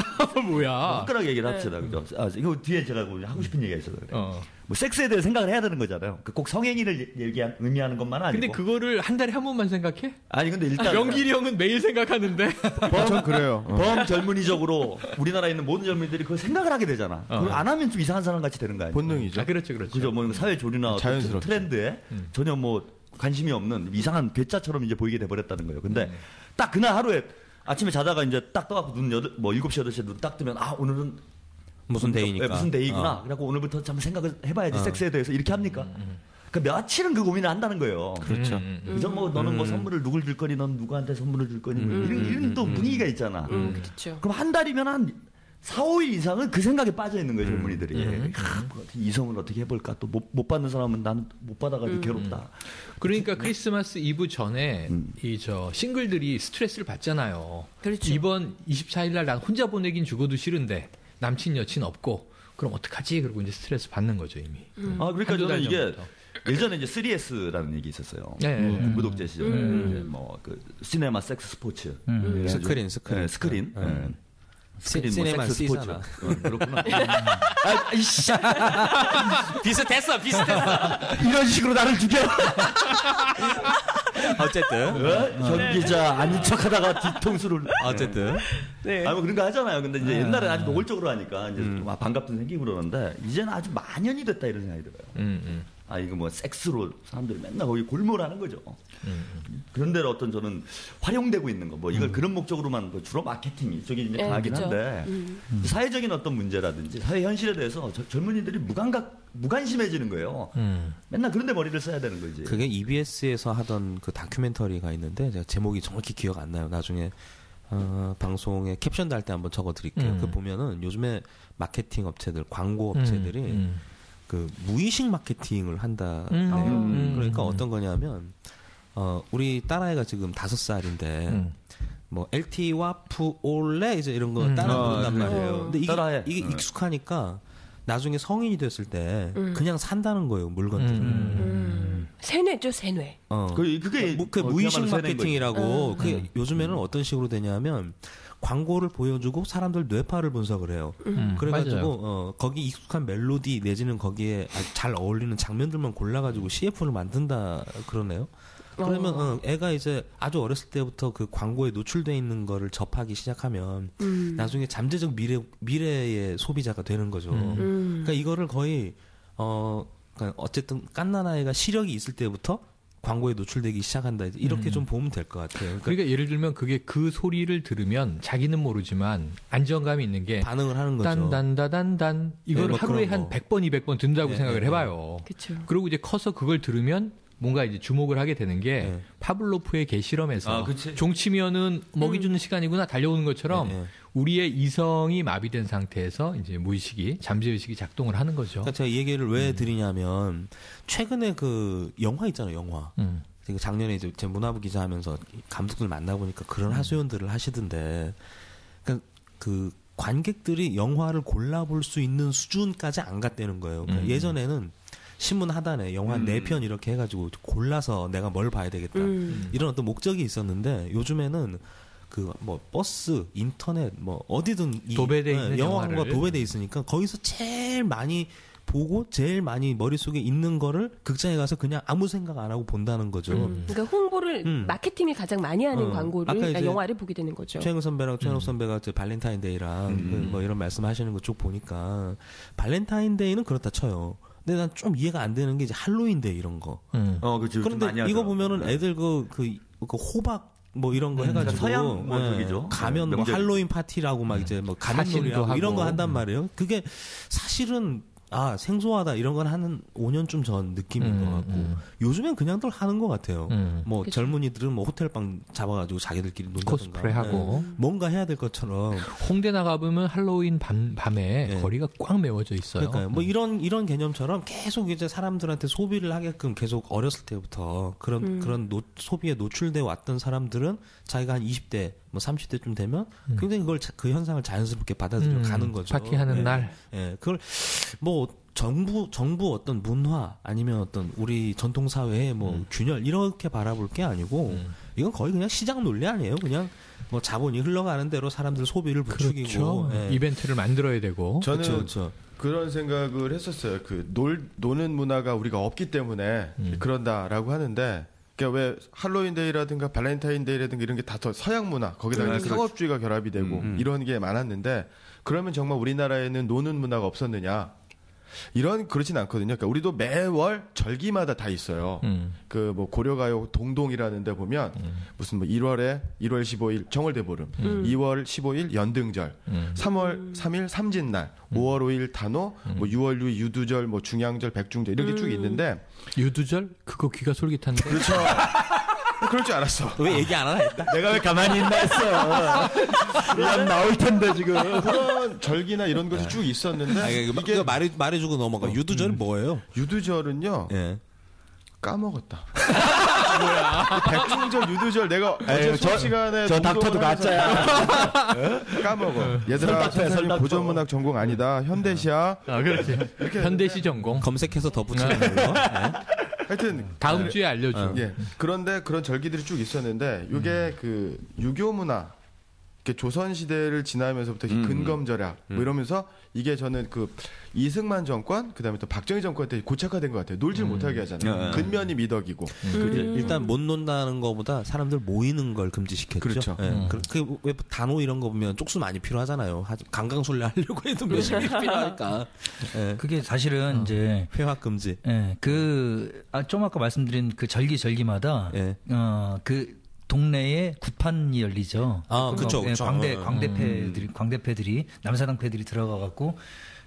뭐야? 화끈하게 얘기를 합시다. 그죠? 이거 뒤에 제가 하고 싶은 얘기가 있어서 그래요. 뭐 섹스에 대해 생각을 해야 되는 거잖아요. 꼭 성행위를 의미하는 것만 아니고. 근데 그거를 한 달에 한 번만 생각해? 아니 근데 일단 영길이 형은 매일 생각하는데. 전 그래요. 범절문이적으로 우리나라에 있는 모든 젊은이들이 그걸 생각을 하게 되잖아. 그걸 안 하면 좀 이상한 사람 같이 되는 거 아니에요? 본능이죠. 그렇죠. 그죠? 뭐 사회 조류나 자연스럽죠. 트렌드에 전혀 뭐 관심이 없는 이상한 괴짜처럼 이제 보이게 돼버렸다는 거예요. 근데 딱 그날 하루에 아침에 자다가 이제 딱 떠갖고 눈 7시, 8시에 눈 딱 뜨면 오늘은 무슨 데이니까. 무슨 데이구나. 그래갖고 오늘부터 한번 생각을 해봐야지 섹스에 대해서 이렇게 합니까? 그 며칠은 그 고민을 한다는 거예요. 그렇죠. 그죠? 뭐 너는 뭐 선물을 누굴 줄 거니, 넌 누구한테 선물을 줄 거니, 이런 또 분위기가 있잖아. 그렇죠. 그럼 한 달이면 한 4, 5일 이상은 그 생각에 빠져 있는 거예요, 젊은이들이. 이성을 어떻게 해볼까? 또 못 받는 사람은 나는 못 받아가지고 괴롭다. 그러니까 크리스마스 이브 전에 싱글들이 스트레스를 받잖아요. 그렇죠. 이번 24일 날 난 혼자 보내긴 죽어도 싫은데 남친 여친 없고 그럼 어떡하지? 그리고 이제 스트레스 받는 거죠 이미. 그러니까 저는 이게 예전에 이제 3S라는 얘기 있었어요. 무독제 시절에 뭐그 시네마, 섹스, 스포츠, 스크린. 스크린. 시네마 C잖아. 그렇구나. 비슷했어. 이런 식으로 나를 죽여. 어쨌든 현 기자 아닌 척하다가 뒤통수를. 어쨌든 네. 뭐 그런 거 하잖아요. 근데 이제 옛날에 아주 노골적으로 하니까 이제 막 반갑든 생기고 그러는데 이제는 아주 만연이 됐다 이런 생각이 들어요. 아 이거 뭐 섹스로 사람들이 맨날 거기 골몰하는 거죠. 그런데 어떤 저는 활용되고 있는 거 뭐 이걸 그런 목적으로만 뭐 주로 마케팅 이쪽이 이제 강하긴 그쵸. 한데 사회적인 어떤 문제라든지 사회 현실에 대해서 젊은이들이 무관심해지는 거예요. 맨날 그런데 머리를 써야 되는 거지. 그게 EBS에서 하던 그 다큐멘터리가 있는데 제가 제목이 정확히 기억 안 나요. 나중에 방송에 캡션 달 때 한번 적어드릴게요. 그 보면은 요즘에 마케팅 업체들, 광고 업체들이 그 무의식 마케팅을 한다. 그러니까 어떤 거냐면 우리 딸아이가 지금 5살인데 뭐 LT와 푸올레 이제 이런 거 따라 부른단 말이에요. 근데 이게 익숙하니까 나중에 성인이 됐을 때 그냥 산다는 거예요, 물건들을. 세뇌죠, 세뇌. 그게 그 무의식 마케팅이라고. 그게 요즘에는 어떤 식으로 되냐면 광고를 보여주고 사람들 뇌파를 분석을 해요. 그래가지고 거기 익숙한 멜로디 내지는 거기에 아주 잘 어울리는 장면들만 골라가지고 CF를 만든다 그러네요. 그러면 애가 이제 아주 어렸을 때부터 그 광고에 노출돼 있는 거를 접하기 시작하면 나중에 잠재적 미래의 소비자가 되는 거죠. 그러니까 이거를 거의 그러니까 어쨌든 갓난아이가 시력이 있을 때부터 광고에 노출되기 시작한다. 이렇게 좀 보면 될 것 같아요. 그러니까 예를 들면 그게 그 소리를 들으면 자기는 모르지만 안정감이 있는 게 반응을 하는 거죠. 딴딴다단단 이걸 뭐 하루에 한 100번, 200번 듣는다고 생각을 해봐요. 그쵸. 그리고 이제 커서 그걸 들으면 뭔가 이제 주목을 하게 되는 게 파블로프의 개 실험에서 종치면은 먹이 주는 시간이구나 달려오는 것처럼 우리의 이성이 마비된 상태에서 이제 무의식이 잠재의식이 작동을 하는 거죠. 그러니까 제가 이 얘기를 왜 드리냐면 최근에 그 영화 있잖아요, 영화. 작년에 이제 제 문화부 기자 하면서 감독들 만나보니까 그런 하소연들을 하시던데, 그러니까 그 관객들이 영화를 골라볼 수 있는 수준까지 안 갔다는 거예요. 그러니까 예전에는 신문 하단에 영화 4편 이렇게 해가지고 골라서 내가 뭘 봐야 되겠다 이런 어떤 목적이 있었는데 요즘에는 그 뭐 버스, 인터넷 뭐 어디든 도배돼 있는 영화가 도배돼 있으니까 거기서 제일 많이 보고 제일 많이 머릿속에 있는 거를 극장에 가서 그냥 아무 생각 안 하고 본다는 거죠. 그러니까 홍보를 마케팅을 가장 많이 하는 광고를 그러니까 영화를 보게 되는 거죠. 최영우 선배랑 최현욱 선배가 발렌타인데이랑 뭐 이런 말씀하시는 거 쭉 보니까 발렌타인데이는 그렇다 쳐요. 근데 난 좀 이해가 안 되는 게 이제 할로윈데이 이런 거. 그렇죠. 그런데 이거 보면은 애들 그 호박 뭐 이런 거 해가지고 서양 저기죠. 가면 뭐 할로윈 파티라고 막 이제 뭐 가면놀이하고 이런 거 한단 말이에요. 그게 사실은 생소하다 이런 건 한 5년쯤 전 느낌인 것 같고 요즘엔 그냥들 하는 것 같아요. 뭐 그쵸. 젊은이들은 뭐 호텔방 잡아가지고 자기들끼리 논다든가 코스프레하고 뭔가 해야 될 것처럼. 홍대 나가보면 할로윈 밤에 거리가 꽉 메워져 있어요. 그러니까요. 뭐 이런 개념처럼 계속 이제 사람들한테 소비를 하게끔 계속 어렸을 때부터 그런 소비에 노출돼 왔던 사람들은 자기가 한 20대 뭐 30대쯤 되면 굉장히 그 현상을 자연스럽게 받아들여 가는 거죠. 파티하는 날. 그걸 뭐 정부 어떤 문화 아니면 어떤 우리 전통 사회의 뭐 균열 이렇게 바라볼 게 아니고 이건 거의 그냥 시장 논리 아니에요. 그냥 뭐 자본이 흘러가는 대로 사람들 소비를 부추기고 그렇죠. 이벤트를 만들어야 되고. 저는 그렇죠. 그런 생각을 했었어요. 그 노는 문화가 우리가 없기 때문에 그런다라고 하는데. 그러니까 왜 할로윈데이라든가 발렌타인데이라든가 이런 게 다 더 서양 문화 거기다가 상업주의가 결합이 되고 이런 게 많았는데 그러면 정말 우리나라에는 노는 문화가 없었느냐? 그렇진 않거든요. 그러니까 우리도 매월 절기마다 다 있어요. 그 뭐 고려가요 동동이라는 데 보면 무슨 뭐 1월 15일 정월대보름, 2월 15일 연등절, 3월 3일 삼진날, 5월 5일 단오, 뭐 6월 6일 유두절, 뭐 중양절, 백중절 이렇게 쭉 있는데 유두절? 그거 귀가 솔깃한데. 그렇죠. 그럴 줄 알았어. 왜 얘기 안 하나 했다? 내가 왜 가만히 있나 했어. 미안 나올 텐데 지금. 그런 절기나 이런 것이 쭉 있었는데 이게 말해주고 넘어가. 유두절은 뭐예요? 유두절은요. 예. 까먹었다. 뭐야? 백중절, 유두절 내가 어제 수업 시간에 저 닥터도 가짜야. 까먹어. 얘들아 선생님 고전문학 전공 아니다. 현대시야. 그렇지. 현대시 전공. 검색해서 덧붙이는 걸로. 하여튼 다음 주에 알려줘. 그런데 그런 절기들이 쭉 있었는데 이게 그 유교 문화 조선 시대를 지나면서부터 근검절약 뭐 이러면서 이게 저는 그 이승만 정권 그다음에 또 박정희 정권 때 고착화된 것 같아요. 놀질 못하게 하잖아요. 근면이 미덕이고. 일단 못 논다는 것보다 사람들 모이는 걸 금지시켰죠. 그렇죠. 왜 단호 이런 거 보면 쪽수 많이 필요하잖아요. 강강술래 하려고 해도 몇십 명 필요하니까. 그게 사실은 이제 회화 금지. 좀 아까 말씀드린 그 절기마다 그 동네에 구판이 열리죠. 그렇죠. 광대패들이 남사당패들이 들어가 갖고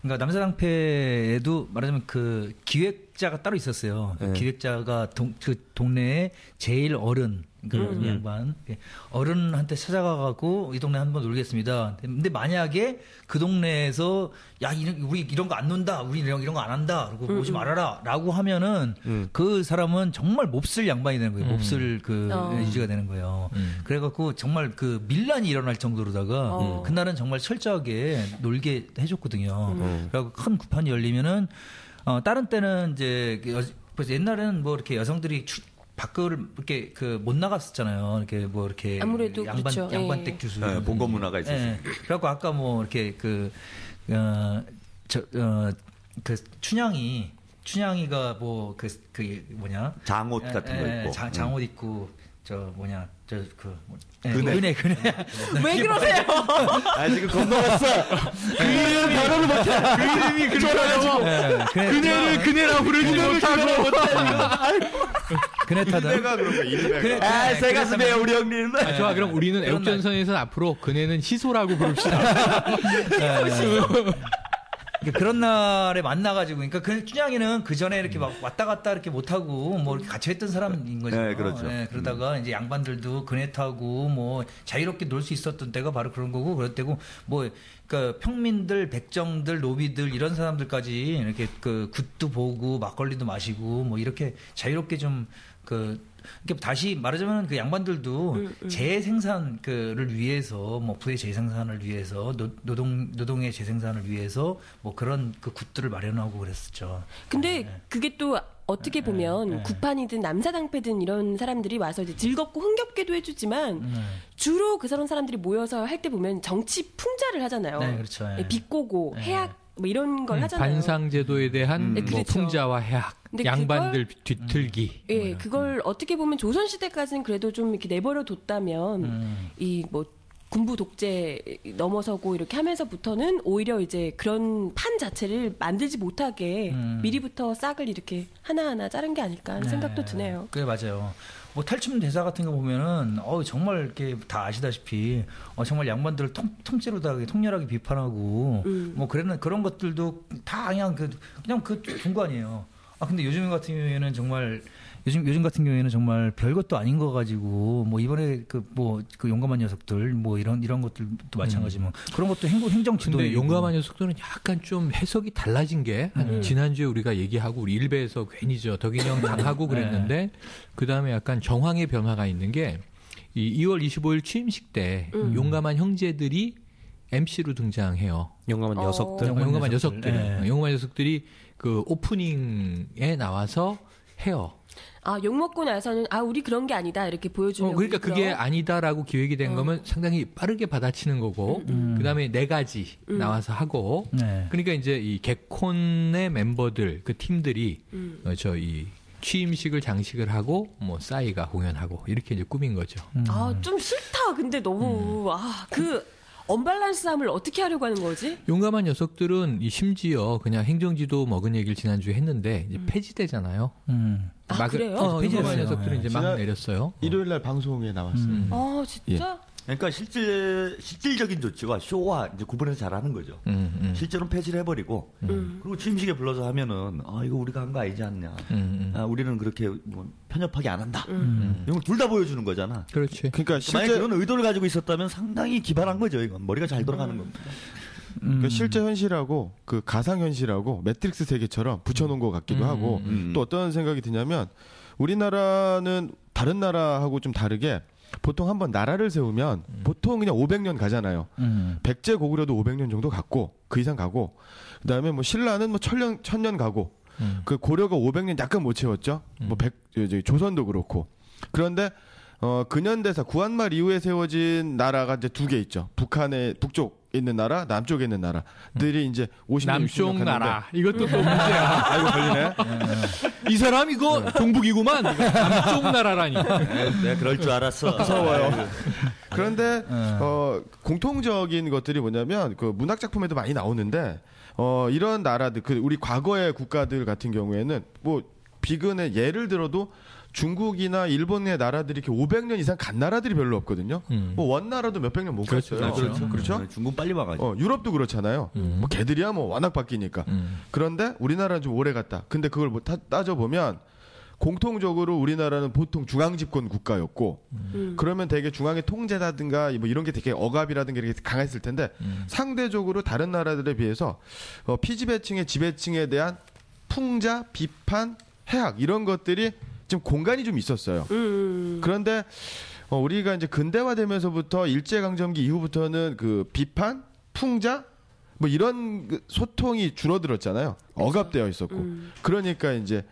그러니까 남사당패에도 말하자면 그 기획자가 따로 있었어요. 그 기획자가 그 동네에 제일 어른 그 양반 어른한테 찾아가갖고 이 동네 한번 놀겠습니다. 근데 만약에 그 동네에서 야 우리 이런 거 안 논다, 우리 이런 거 안 한다, 그리고 오지 말아라라고 하면은 그 사람은 정말 몹쓸 양반이 되는 거예요. 몹쓸 그 유지가 되는 거예요. 그래갖고 정말 그 밀란이 일어날 정도로다가 그날은 정말 철저하게 놀게 해줬거든요. 그래갖고 큰 구판이 열리면은 다른 때는 이제 옛날에는 뭐 이렇게 여성들이 밖을 이렇게 그 못 나갔었잖아요. 이렇게 뭐 이렇게 아무래도 양반댁 규수 봉건 문화가 있었어요. 그래갖고 아까 뭐 이렇게 그 춘향이가 뭐 그 뭐냐 장옷 같은 거 입고 장옷 입고 그네. 왜 그러세요? 지금 건너갔어. 그 이름 발언을 못해. 그 이름이 그래가지고 그네를 그네라 부르지 못하고 그네 타다. 그네가 그런 거 인내가. 새 가슴에 우리 형님. 좋아. 그럼 우리는 애국전선에서 앞으로 그네는 희소라고 부릅시다. 그런 날에 만나가지고, 그러니까 그 춘향이는 그 전에 이렇게 막 왔다 갔다 이렇게 못하고 뭐 이렇게 같이 했던 사람인 거죠. 네, 그렇죠. 그러다가 이제 양반들도 그네 타고 뭐 자유롭게 놀 수 있었던 때가 바로 그런 거고, 그럴 때고 뭐 그러니까 평민들, 백정들, 노비들 이런 사람들까지 이렇게 그 굿도 보고 막걸리도 마시고 뭐 이렇게 자유롭게 좀 다시 말하자면 그 양반들도 재생산 그를 위해서 뭐 부의 재생산을 위해서 노동의 재생산을 위해서 뭐 그런 그 굿들을 마련하고 그랬었죠. 근데 그게 또 어떻게 보면 구판이든 남사당패든 이런 사람들이 와서 이제 즐겁고 흥겹게도 해주지만 주로 그런 사람들이 모여서 할 때 보면 정치 풍자를 하잖아요. 네, 그렇죠. 비꼬고 해악 뭐 이런 걸 하잖아요. 반상제도에 대한 뭐 그렇죠. 풍자와 해악, 양반들 뒤틀기. 예, 그걸 어떻게 보면 조선 시대까지는 그래도 좀 이렇게 내버려 뒀다면 이 뭐 군부 독재 넘어서고 이렇게 하면서부터는 오히려 이제 그런 판 자체를 만들지 못하게 미리부터 싹을 이렇게 하나하나 자른 게 아닐까 하는 생각도 드네요. 그래 맞아요. 뭐 탈춤 대사 같은 거 보면은 정말 이렇게 다 아시다시피 정말 양반들을 통째로 다 통렬하게 비판하고 뭐 그런 것들도 다 그냥 그 중간이에요. 근데 요즘 같은 경우에는 정말 요즘 같은 경우에는 정말 별것도 아닌 거 가지고 뭐 이번에 그 용감한 녀석들 뭐 이런 것들도 마찬가지지만 그런 것도 행정지도. 근데 용감한 녀석들은 약간 좀 해석이 달라진 게 지난주에 우리가 얘기하고 우리 일베에서 괜히 덕인형 당하고 그랬는데 그 다음에 약간 정황의 변화가 있는 게 이 2월 25일 취임식 때 용감한 형제들이 MC로 등장해요. 용감한 녀석들. 용감한 녀석들. 용감한 녀석들이 그 오프닝에 나와서 해요. 욕 먹고 나서는 우리 그런 게 아니다 이렇게 보여주는. 그러니까 그게 아니다라고 기획이 된 거면 상당히 빠르게 받아치는 거고 그다음에 4가지 나와서 하고 그러니까 이제 이 개콘의 멤버들 그 팀들이 이 취임식을 장식을 하고 뭐 싸이가 공연하고 이렇게 이제 꾸민 거죠. 좀 싫다. 근데 너무 그 언밸런스함을 어떻게 하려고 하는 거지? 용감한 녀석들은 심지어 그냥 행정지도 먹은 얘기를 지난주에 했는데 이제 폐지되잖아요. 그래요? 용감한 녀석들은 이제 막 내렸어요. 일요일날 방송에 나왔어요. 진짜? 그러니까 실질적인 조치와 쇼와 이제 구분해서 잘하는 거죠. 실제로는 폐지를 해버리고 그리고 취임식에 불러서 하면은 이거 우리가 한 거 아니지 않냐. 우리는 그렇게 뭐 편협하게 안 한다. 이런 걸 둘 다 보여주는 거잖아. 그렇지. 그러니까 만약 그런 의도를 가지고 있었다면 상당히 기발한 거죠. 이건 머리가 잘 돌아가는 겁니다. 그러니까 실제 현실하고 그 가상 현실하고 매트릭스 세계처럼 붙여놓은 것 같기도 하고 또 어떤 생각이 드냐면 우리나라는 다른 나라하고 좀 다르게 보통 한번 나라를 세우면 보통 그냥 500년 가잖아요. 백제 고구려도 500년 정도 갔고 그 이상 가고 그다음에 뭐 신라는 뭐 1000년 가고 그 고려가 500년 약간 못 채웠죠. 뭐 조선도 그렇고. 그런데 근현대사 구한말 이후에 세워진 나라가 이제 두 개 있죠. 북한의 북쪽 있는 나라, 남쪽에 있는 나라들이 이제 50년 남쪽 나라. 이것도 또 문제야. 아이고 걸리네. 이 사람 이거 종북이구만. 남쪽 나라라니. 내가 그럴 줄 알았어. 무서워요. 그런데 공통적인 것들이 뭐냐면 그 문학 작품에도 많이 나오는데 이런 나라들, 그 우리 과거의 국가들 같은 경우에는 뭐 비근의 예를 들어도 중국이나 일본의 나라들이 이렇게 500년 이상 간 나라들이 별로 없거든요. 뭐 원나라도 몇백 년 못 갔어요. 그렇죠? 중국 빨리 와가지고. 유럽도 그렇잖아요. 뭐 걔들이야 뭐 워낙 바뀌니까. 그런데 우리나라는 좀 오래 갔다. 근데 그걸 뭐 따져보면 공통적으로 우리나라는 보통 중앙 집권 국가였고 그러면 되게 중앙의 통제라든가 뭐 이런 게 되게 억압이라든가 이렇게 강했을 텐데 상대적으로 다른 나라들에 비해서 피지배층의 지배층에 대한 풍자, 비판, 해악 이런 것들이 좀 공간이 좀 있었어요. 그런데 우리가 이제 근대화되면서부터 일제강점기 이후부터는 그 비판, 풍자 뭐 이런 소통이 줄어들었잖아요. 억압되어 있었고. 그러니까 이제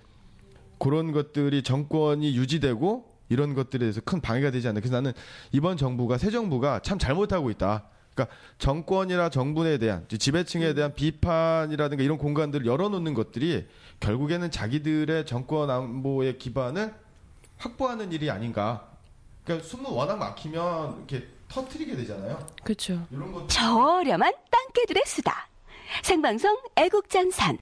그런 것들이 정권이 유지되고 이런 것들에 대해서 큰 방해가 되지 않나. 그래서 나는 이번 정부가 새 정부가 참 잘못하고 있다. 그러니까 정권이나 정부에 대한 지배층에 대한 비판이라든가 이런 공간들을 열어놓는 것들이 결국에는 자기들의 정권 안보의 기반을 확보하는 일이 아닌가. 그러니까 숨은 워낙 막히면 이렇게 터트리게 되잖아요. 그렇죠. 이런 것 저렴한 땅개들의 수다. 생방송 애국전선.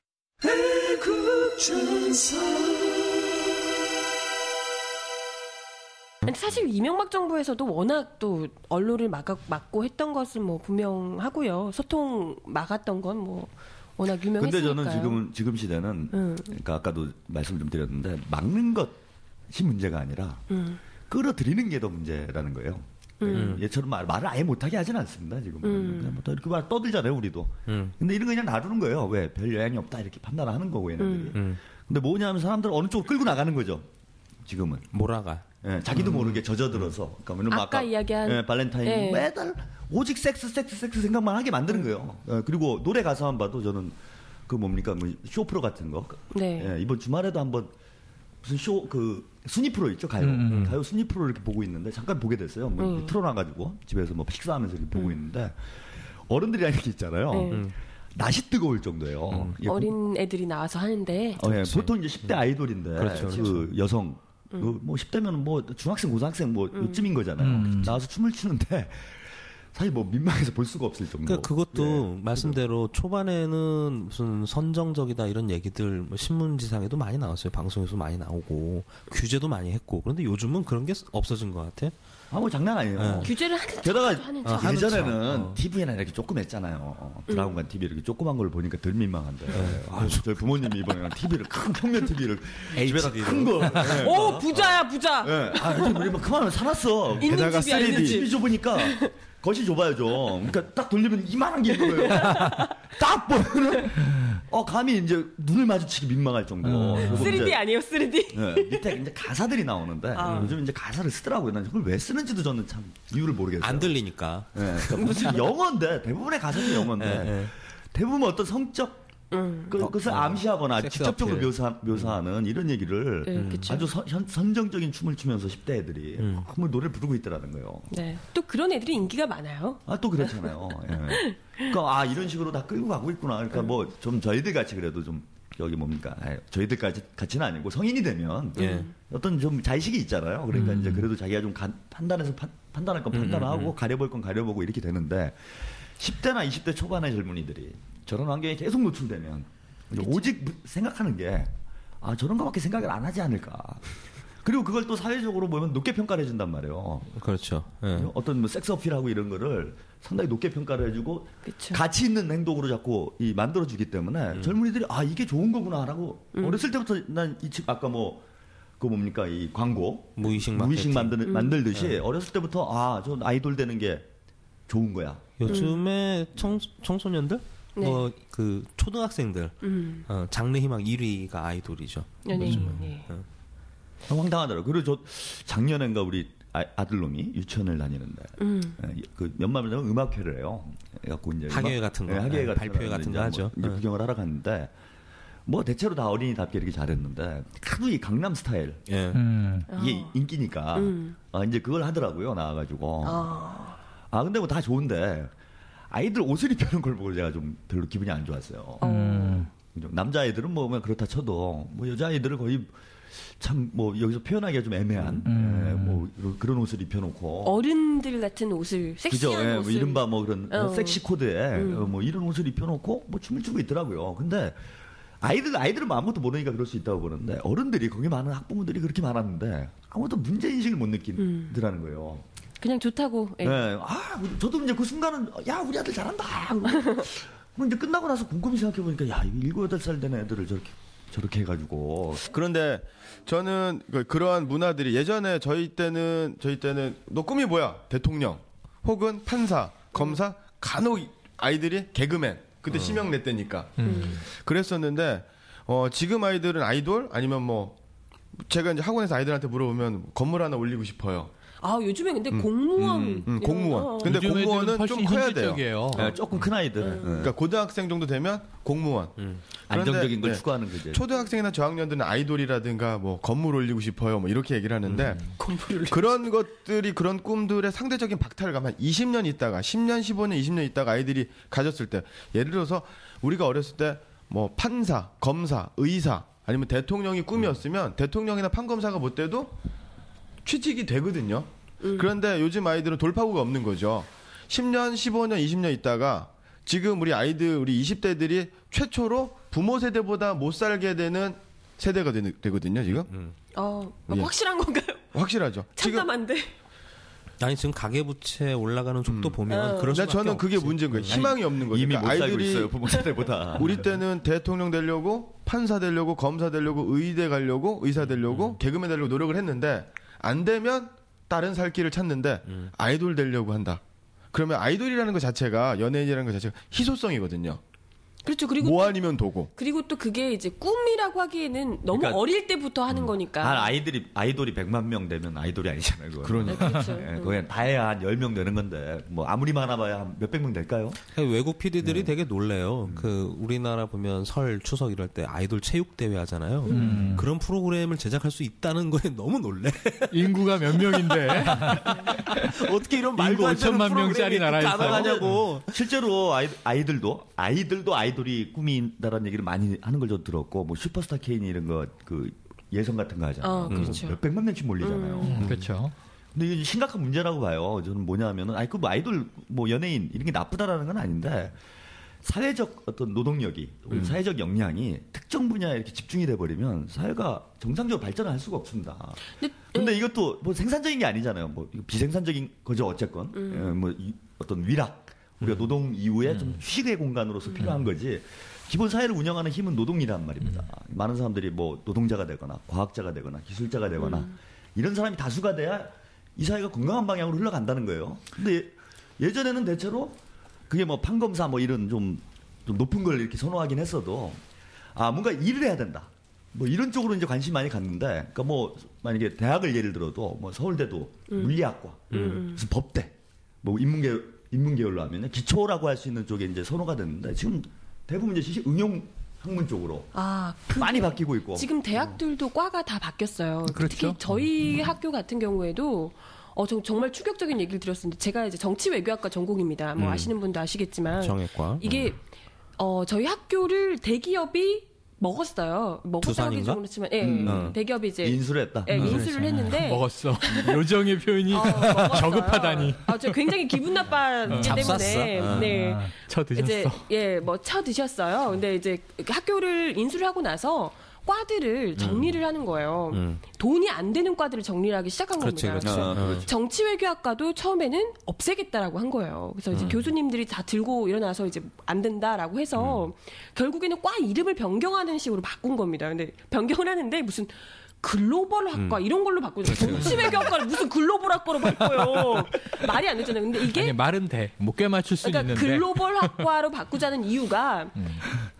사실 이명박 정부에서도 워낙 또 언론을 막고 했던 것은 뭐 분명하고요. 소통 막았던 건 뭐 워낙 유명했으니까요. 근데 저는 지금 시대는 그러니까 아까도 말씀 좀 드렸는데 막는 것이 문제가 아니라 끌어들이는 게 더 문제라는 거예요. 얘처럼 말을 아예 못하게 하진 않습니다. 지금 그냥 뭐 이렇게 말 떠들잖아요, 우리도. 근데 이런 거 그냥 놔두는 거예요. 왜 별 영향이 없다 이렇게 판단하는 거고 얘네들이. 근데 뭐냐면 사람들 어느 쪽으로 끌고 나가는 거죠. 지금은 몰아가. 예, 자기도 모르게 젖어들어서. 그러니까 아까 이야기한 발렌타인 매달 오직 섹스 생각만 하게 만드는 거예요. 그리고 노래 가사만 봐도 저는 그 뭡니까 뭐 쇼프로 같은 거. 네. 예, 이번 주말에도 한번 무슨 순위 프로 있죠, 가요. 가요 순위 프로 이렇게 보고 있는데 잠깐 보게 됐어요. 뭐 틀어놔가지고 집에서 뭐 식사하면서 이렇게 보고 있는데 어른들이라는 게 있잖아요. 낯이 뜨거울 정도예요. 어린 애들이 나와서 하는데. 보통 이제 10대 아이돌인데 그렇죠. 그 여성 뭐 10대면 뭐 중학생, 고등학생 뭐 요쯤인 거잖아요. 나와서 춤을 추는데 사실 뭐 민망해서 볼 수가 없을 정도. 그러니까 그것도 말씀대로 초반에는 무슨 선정적이다 이런 얘기들 뭐 신문지상에도 많이 나왔어요. 방송에서 많이 나오고 규제도 많이 했고. 그런데 요즘은 그런 게 없어진 것 같아. 뭐 장난 아니에요. 규제를 하는 게다가 예전에는 TV나 이렇게 조금 했잖아요. 브라운관 TV 이렇게 조그만 걸 보니까 덜 민망한데. 저희 부모님이 이번에 TV를 큰 평면 TV를 집에다 큰 거. 오 부자야 부자. 우리 뭐 그만하면 사놨어. 게다가 3D TV 좁으니까 거실 좁아요 좀. 그러니까 딱 돌리면 이만한 게 있는 거예요. 딱 보면은 감히 이제 눈을 마주치기 민망할 정도. 3D 아니에요 3D? 네, 밑에 이제 가사들이 나오는데 요즘 이제 가사를 쓰더라고요. 난 그걸 왜 쓰는지도 저는 참 이유를 모르겠어요. 안 들리니까. 네, 그러니까 무슨 영어인데 대부분의 가사는 영어인데 대부분 어떤 성적 그것을 암시하거나 직접적으로 묘사하는 이런 얘기를 아주 선정적인 춤을 추면서 10대 애들이 뭐 노래를 부르고 있더라는 거예요. 네. 또 그런 애들이 인기가 많아요. 또 그렇잖아요. 예. 그러니까 이런 식으로 다 끌고 가고 있구나. 그러니까 뭐 좀 저희들 같이 그래도 좀 여기 뭡니까 저희들까지 같이는 아니고 성인이 되면 어떤 좀 자의식이 있잖아요. 그러니까 이제 그래도 자기가 좀 판단할 건 판단하고 가려볼 건 가려보고 이렇게 되는데 10대나 20대 초반의 젊은이들이 저런 환경에 계속 노출되면 오직 생각하는 게 저런 거밖에 생각을 안 하지 않을까. 그리고 그걸 또 사회적으로 보면 높게 평가를 해준단 말이에요. 그렇죠. 네. 어떤 뭐 섹스 어필하고 이런 거를 상당히 높게 평가를 해주고 그쵸. 가치 있는 행동으로 자꾸 만들어주기 때문에 젊은이들이 이게 좋은 거구나라고 어렸을 때부터 난 아까 뭐 그 뭡니까 이 광고 무의식 만들듯이 어렸을 때부터 저 아이돌 되는 게 좋은 거야. 요즘에 청소년들 네. 뭐 그 초등학생들 장래 희망 1위가 아이돌이죠. 연예인. 네. 황당하더라고요. 그리고 저 작년엔가 우리 아들놈이 유치원을 다니는데 그 연말에 되면 음악회를 해요. 그래갖고 이제 학예회 같은 거, 학예회 같은 발표회 같은 거 하죠. 이제 구경을 하러 갔는데 뭐 대체로 다 어린이답게 이렇게 잘했는데 하도 이 강남 스타일 예. 이게 인기니까 이제 그걸 하더라고요 나와가지고 근데 뭐 다 좋은데 아이들 옷을 입혀놓은 걸 보고 제가 좀 별로 기분이 안 좋았어요. 남자아이들은 뭐 그렇다 쳐도 뭐 여자아이들은 거의 참 뭐 여기서 표현하기가 좀 애매한 뭐 그런 옷을 입혀놓고 어른들 같은 옷을 섹시한 그죠? 옷을 이른바 뭐 그런 섹시 코드에 뭐 이런 옷을 입혀놓고 뭐 춤을 추고 있더라고요. 근데 아이들은 뭐 아무것도 모르니까 그럴 수 있다고 보는데 어른들이 거기 많은 학부모들이 그렇게 많았는데 아무것도 문제 인식을 못 느끼더라는 거예요. 그냥 좋다고. 예. 네. 저도 이제 그 순간은 야 우리 아들 잘한다. 뭐 이제 끝나고 나서 곰곰이 생각해 보니까 야 7, 8살 된 애들을 저렇게 해가지고. 그런데 저는 그러한 문화들이 예전에 저희 때는 너 꿈이 뭐야? 대통령 혹은 판사, 검사, 간혹 아이들이 개그맨. 그때 심형래 때니까 그랬었는데 지금 아이들은 아이돌 아니면 뭐 제가 이제 학원에서 아이들한테 물어보면 건물 하나 올리고 싶어요. 요즘에 근데 공무원. 공무원. 근데 공무원은 좀 커야 돼요. 네, 조금 큰 아이들. 그러니까 고등학생 정도 되면 공무원. 안정적인 걸 추구하는 거죠. 초등학생이나 저학년들은 아이돌이라든가 뭐 건물 올리고 싶어요. 뭐 이렇게 얘기를 하는데 그런 것들이 그런 꿈들의 상대적인 박탈감 한 20년 있다가 10년, 15년, 20년 있다가 아이들이 가졌을 때 예를 들어서 우리가 어렸을 때 뭐 판사, 검사, 의사 아니면 대통령이 꿈이었으면 대통령이나 판검사가 못 돼도 취직이 되거든요. 그런데 요즘 아이들은 돌파구가 없는 거죠. 10년, 15년, 20년 있다가 지금 우리 아이들, 우리 20대들이 최초로 부모 세대보다 못 살게 되는 세대가 되거든요, 지금. 확실한 건가요? 확실하죠. 참담한데. 아니 지금 가계부채 올라가는 속도 보면 그럴 수밖에 저는 그게 없지. 문제인 거예요. 희망이 없는 거죠. 이미 그러니까 못 살고 아이들이 있어요, 부모 세대보다. 우리 때는 대통령 되려고 판사 되려고 검사 되려고 의대 가려고 의사 되려고 개그맨 되려고 노력을 했는데 안 되면 다른 살 길을 찾는데 아이돌 되려고 한다. 그러면 아이돌이라는 것 자체가 연예인이라는 것 자체가 희소성이거든요. 그렇죠. 그리고 뭐 아니면 도고. 그리고 또 그게 이제 꿈이라고 하기에는 너무 그러니까, 어릴 때부터 하는 거니까. 아이돌이 100만 명 되면 아이돌이 아니잖아요. 그러니까. 그렇죠. 그냥 다 해야 한 10명 되는 건데 뭐 아무리 많아봐야 한 몇백 명 될까요? 외국 PD들이 되게 놀래요. 그 우리나라 보면 설 추석 이럴 때 아이돌 체육 대회 하잖아요. 그런 프로그램을 제작할 수 있다는 거에 너무 놀래. 인구가 몇 명인데 어떻게 이런 인구 말도 안 되는 5천만 명짜리 나라에서 가능하냐고. 실제로 아이들도 아이돌이 꿈이다라는 얘기를 많이 하는 걸 저 들었고 뭐 슈퍼스타 K니 이런 거 그 예선 같은 거 하잖아요. 그렇죠. 몇백만 명씩 몰리잖아요. 그렇죠. 근데 이게 심각한 문제라고 봐요. 저는 뭐냐면은 뭐 아이돌 뭐 연예인 이런 게 나쁘다라는 건 아닌데 사회적 어떤 노동력이 사회적 역량이 특정 분야에 이렇게 집중이 돼 버리면 사회가 정상적으로 발전을 할 수가 없습니다. 근데 이것도 뭐 생산적인 게 아니잖아요. 뭐 비생산적인 거죠 어쨌건. 뭐 어떤 위락 우리가 노동 이후에 좀 휴식의 공간으로서 필요한 거지. 기본 사회를 운영하는 힘은 노동이란 말입니다. 많은 사람들이 뭐 노동자가 되거나 과학자가 되거나 기술자가 되거나 이런 사람이 다수가 돼야 이 사회가 건강한 방향으로 흘러간다는 거예요. 근데 예전에는 대체로 그게 뭐 판검사 뭐 이런 좀 높은 걸 이렇게 선호하긴 했어도 뭔가 일을 해야 된다. 뭐 이런 쪽으로 이제 관심이 많이 갔는데 그러니까 뭐 만약에 대학을 예를 들어도 뭐 서울대도 물리학과 무슨 법대 뭐 인문계열로 하면 기초라고 할 수 있는 쪽에 이제 선호가 됐는데 지금 대부분 이제 응용 학문 쪽으로 많이 바뀌고 있고 지금 대학들도 과가 다 바뀌었어요. 그렇죠. 특히 저희 학교 같은 경우에도 정말 충격적인 얘기를 들었는데 제가 이제 정치외교학과 전공입니다. 뭐 아시는 분도 아시겠지만 정외과. 이게 저희 학교를 대기업이 먹었어요. 먹었다고 하기 좀 그렇지만, 대기업이 이제 인수를 했다. 인수를 했는데 먹었어. 요정의 표현이 저급하다니. 저 굉장히 기분 나빴기 때문에, 네, 쳐드셨어. 이제 뭐 쳐드셨어요. 근데 이제 학교를 인수를 하고 나서 과들을 정리를 하는 거예요. 돈이 안 되는 과들을 정리를 하기 시작한 겁니다. 그렇지. 정치외교학과도 처음에는 없애겠다라고 한 거예요. 그래서 이제 교수님들이 다 들고 일어나서 이제 안 된다라고 해서 결국에는 과 이름을 변경하는 식으로 바꾼 겁니다. 근데 변경을 하는데 무슨 글로벌 학과 이런 걸로 바꾸죠. 정치외교학과를 무슨 글로벌 학과로 바꿔요. 말이 안 되잖아요. 근데 이게 아니, 말은 돼. 뭐 꽤 맞출 수 그러니까 있는데. 글로벌 학과로 바꾸자는 이유가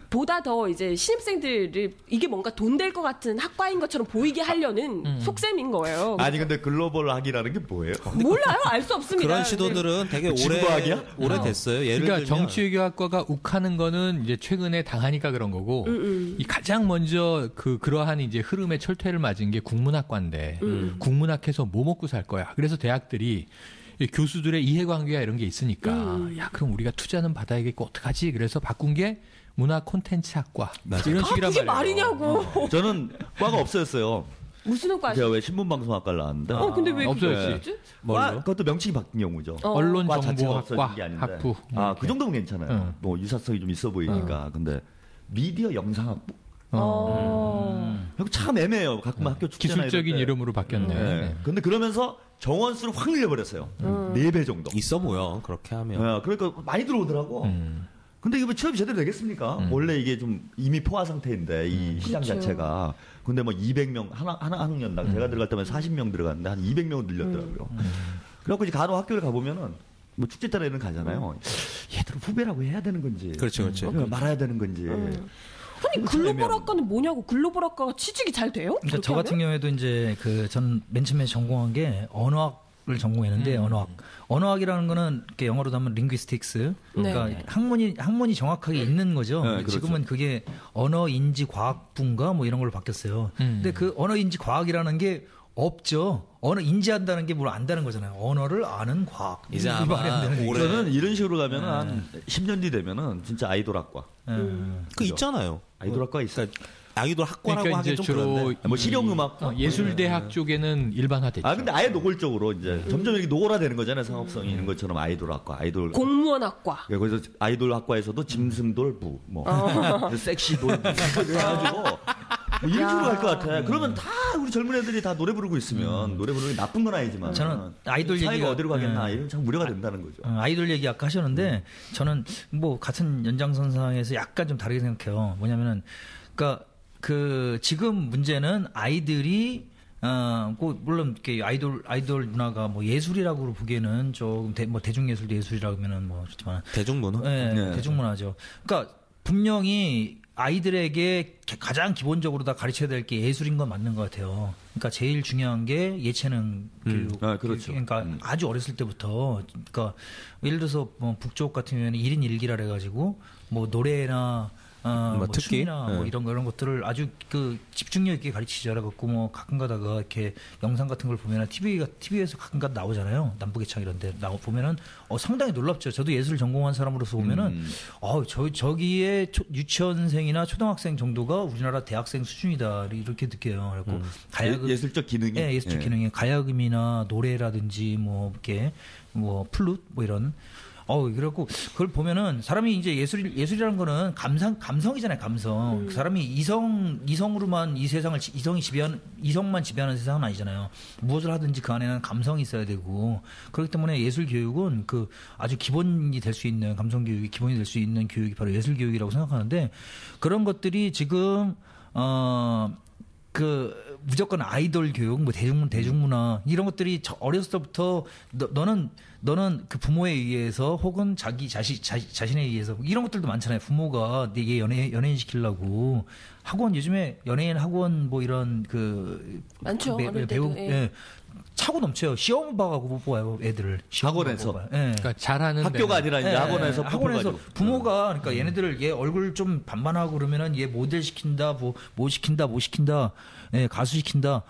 보다 더 이제 신입생들을 이게 뭔가 돈 될 것 같은 학과인 것처럼 보이게 하려는 속셈인 거예요. 아니 근데 글로벌 학이라는 게 뭐예요? 몰라요, 알 수 없습니다. 그런 시도들은 되게 오래 됐어요. 예를 그러니까 들면 정치외교학과가 욱하는 거는 이제 최근에 당하니까 그런 거고 이 가장 먼저 그러한 이제 흐름의 철퇴를 맞은 게 국문학과인데 국문학해서 뭐 먹고 살 거야. 그래서 대학들이 이 교수들의 이해관계가 이런 게 있으니까 야 그럼 우리가 투자는 받아야겠고 어떡하지? 그래서 바꾼 게 문화 콘텐츠 학과 이런 식이란 그게 말이에요. 말이냐고. 저는 과가 없어졌어요. 무슨 과? 제가 왜 신문방송학과를 나왔는데 근데 왜 없어졌지? 과, 그것도 명칭이 바뀐 경우죠. 언론정보학과 학부. 그 정도면 괜찮아요. 뭐 유사성이 좀 있어 보이니까. 근데 미디어 영상학부. 참 애매해요. 가끔 학교 축제나 기술적인 이름으로 바뀌었네. 네. 근데 그러면서 정원수를 확 늘려버렸어요. 4배 정도. 있어 보여. 그렇게 하면. 그러니까 많이 들어오더라고. 근데 이거 취업이 제대로 되겠습니까? 원래 이게 좀 이미 포화 상태인데 이 시장 그렇죠. 자체가. 근데 뭐 200명 하나 학년당 제가 들어갈 때면 40명 들어갔는데 한 200명을 늘렸더라고요. 그래갖고 이제 간혹 학교를 가보면은 뭐 축제 때는 애는 가잖아요. 얘들 후배라고 해야 되는 건지. 그렇죠. 말아야 되는 건지. 아니 글로벌 학과는 뭐냐고. 글로벌 학과가 취직이 잘 돼요? 그러니까 저 같은 경우에도 이제 전 맨 처음에 전공한 게 언어학을 전공했는데 언어학이라는 거는 이렇게 영어로 하면 linguistics. 그러니까 네. 학문이 정확하게 있는 거죠. 네, 그렇죠. 지금은 그게 언어인지과학부인가 뭐 이런 걸로 바뀌었어요. 근데 그 언어인지과학이라는 게 없죠. 언어 인지한다는 게 뭘 안다는 거잖아요. 언어를 아는 과학. 이제 아마 저는 이런 식으로 가면은 한 10년 뒤 되면은 진짜 아이돌 학과. 그 있잖아요. 아이돌 학과 있어요. 아이돌 학과라고 그러니까 하기 이제 좀 주로 그런데. 뭐 실용음악. 예술대학 쪽에는 일반화됐죠. 근데 아예 노골적으로 이제 점점 이렇게 노골화되는 거잖아요. 상업성이 있는 것처럼 아이돌 학과, 아이돌. 공무원 학과. 그래서 아이돌 학과에서도 짐승돌부, 뭐 섹시돌부 해가지고 뭐 이런 식으로 갈 것 같아. 그러면 다 우리 젊은 애들이 다 노래 부르고 있으면 노래 부르는 게 나쁜 건 아니지만 저는 아이돌 사회가 얘기가 어디로 가겠나 이런 참 우려가 된다는 거죠. 아이돌 얘기 아까 하셨는데 저는 뭐 같은 연장선상에서 약간 좀 다르게 생각해요. 뭐냐면은 그러니까 그 지금 문제는 아이들이 물론 이렇게 아이돌 문화가 뭐 예술이라고 보기에는 조금 뭐 대중예술도 예술이라고 하면은 뭐 좋지만 대중문화? 네, 대중문화죠. 그러니까 분명히 아이들에게 가장 기본적으로 다 가르쳐야 될 게 예술인 건 맞는 것 같아요. 그러니까 제일 중요한 게 예체능 교육. 그렇죠. 그러니까 아주 어렸을 때부터, 그러니까 예를 들어서 뭐 북쪽 같은 경우에는 1인 1기라 해가지고 뭐 노래나 뭐 특기? 춤이나 뭐 이런 것들을 아주 그 집중력 있게 가르치자. 그래갖고 뭐 가끔 가다가 이렇게 영상 같은 걸 보면은 TV에서 가끔 가다 나오잖아요. 남북의창 이런 데 보면은 상당히 놀랍죠. 저도 예술 전공한 사람으로서 보면은 저기에 유치원생이나 초등학생 정도가 우리나라 대학생 수준이다. 이렇게 느껴요. 그래갖고 가야금 예술적 기능이. 네, 예술적 기능이 가야금이나 노래라든지 뭐 이렇게 뭐 플룻 뭐 이런 그래갖고 그걸 보면은 사람이 이제 예술이라는 거는 감성이잖아요, 감성. 사람이 이성으로만 이 세상을 이성만 지배하는 세상은 아니잖아요. 무엇을 하든지 그 안에는 감성이 있어야 되고 그렇기 때문에 예술 교육은 그 아주 기본이 될 수 있는 감성 교육이 기본이 될 수 있는 교육이 바로 예술 교육이라고 생각하는데 그런 것들이 지금 무조건 아이돌 교육, 뭐 대중문화 이런 것들이 어렸을 때부터 너는 그 부모에 의해서 혹은 자신에 의해서 이런 것들도 많잖아요. 부모가 얘 연예인 시키려고 요즘에 연예인 학원 뭐 이런 많죠. 배우 차고 넘쳐요. 시험 봐가고 뽑아요 애들을. 학원에서. 그러니까 잘하는 학교가 아니라 이제 학원에서 부모가 그러니까 얘네들을 얘 얼굴 좀 반반하고 그러면은 얘 모델 시킨다, 뭐 시킨다, 가수 시킨다.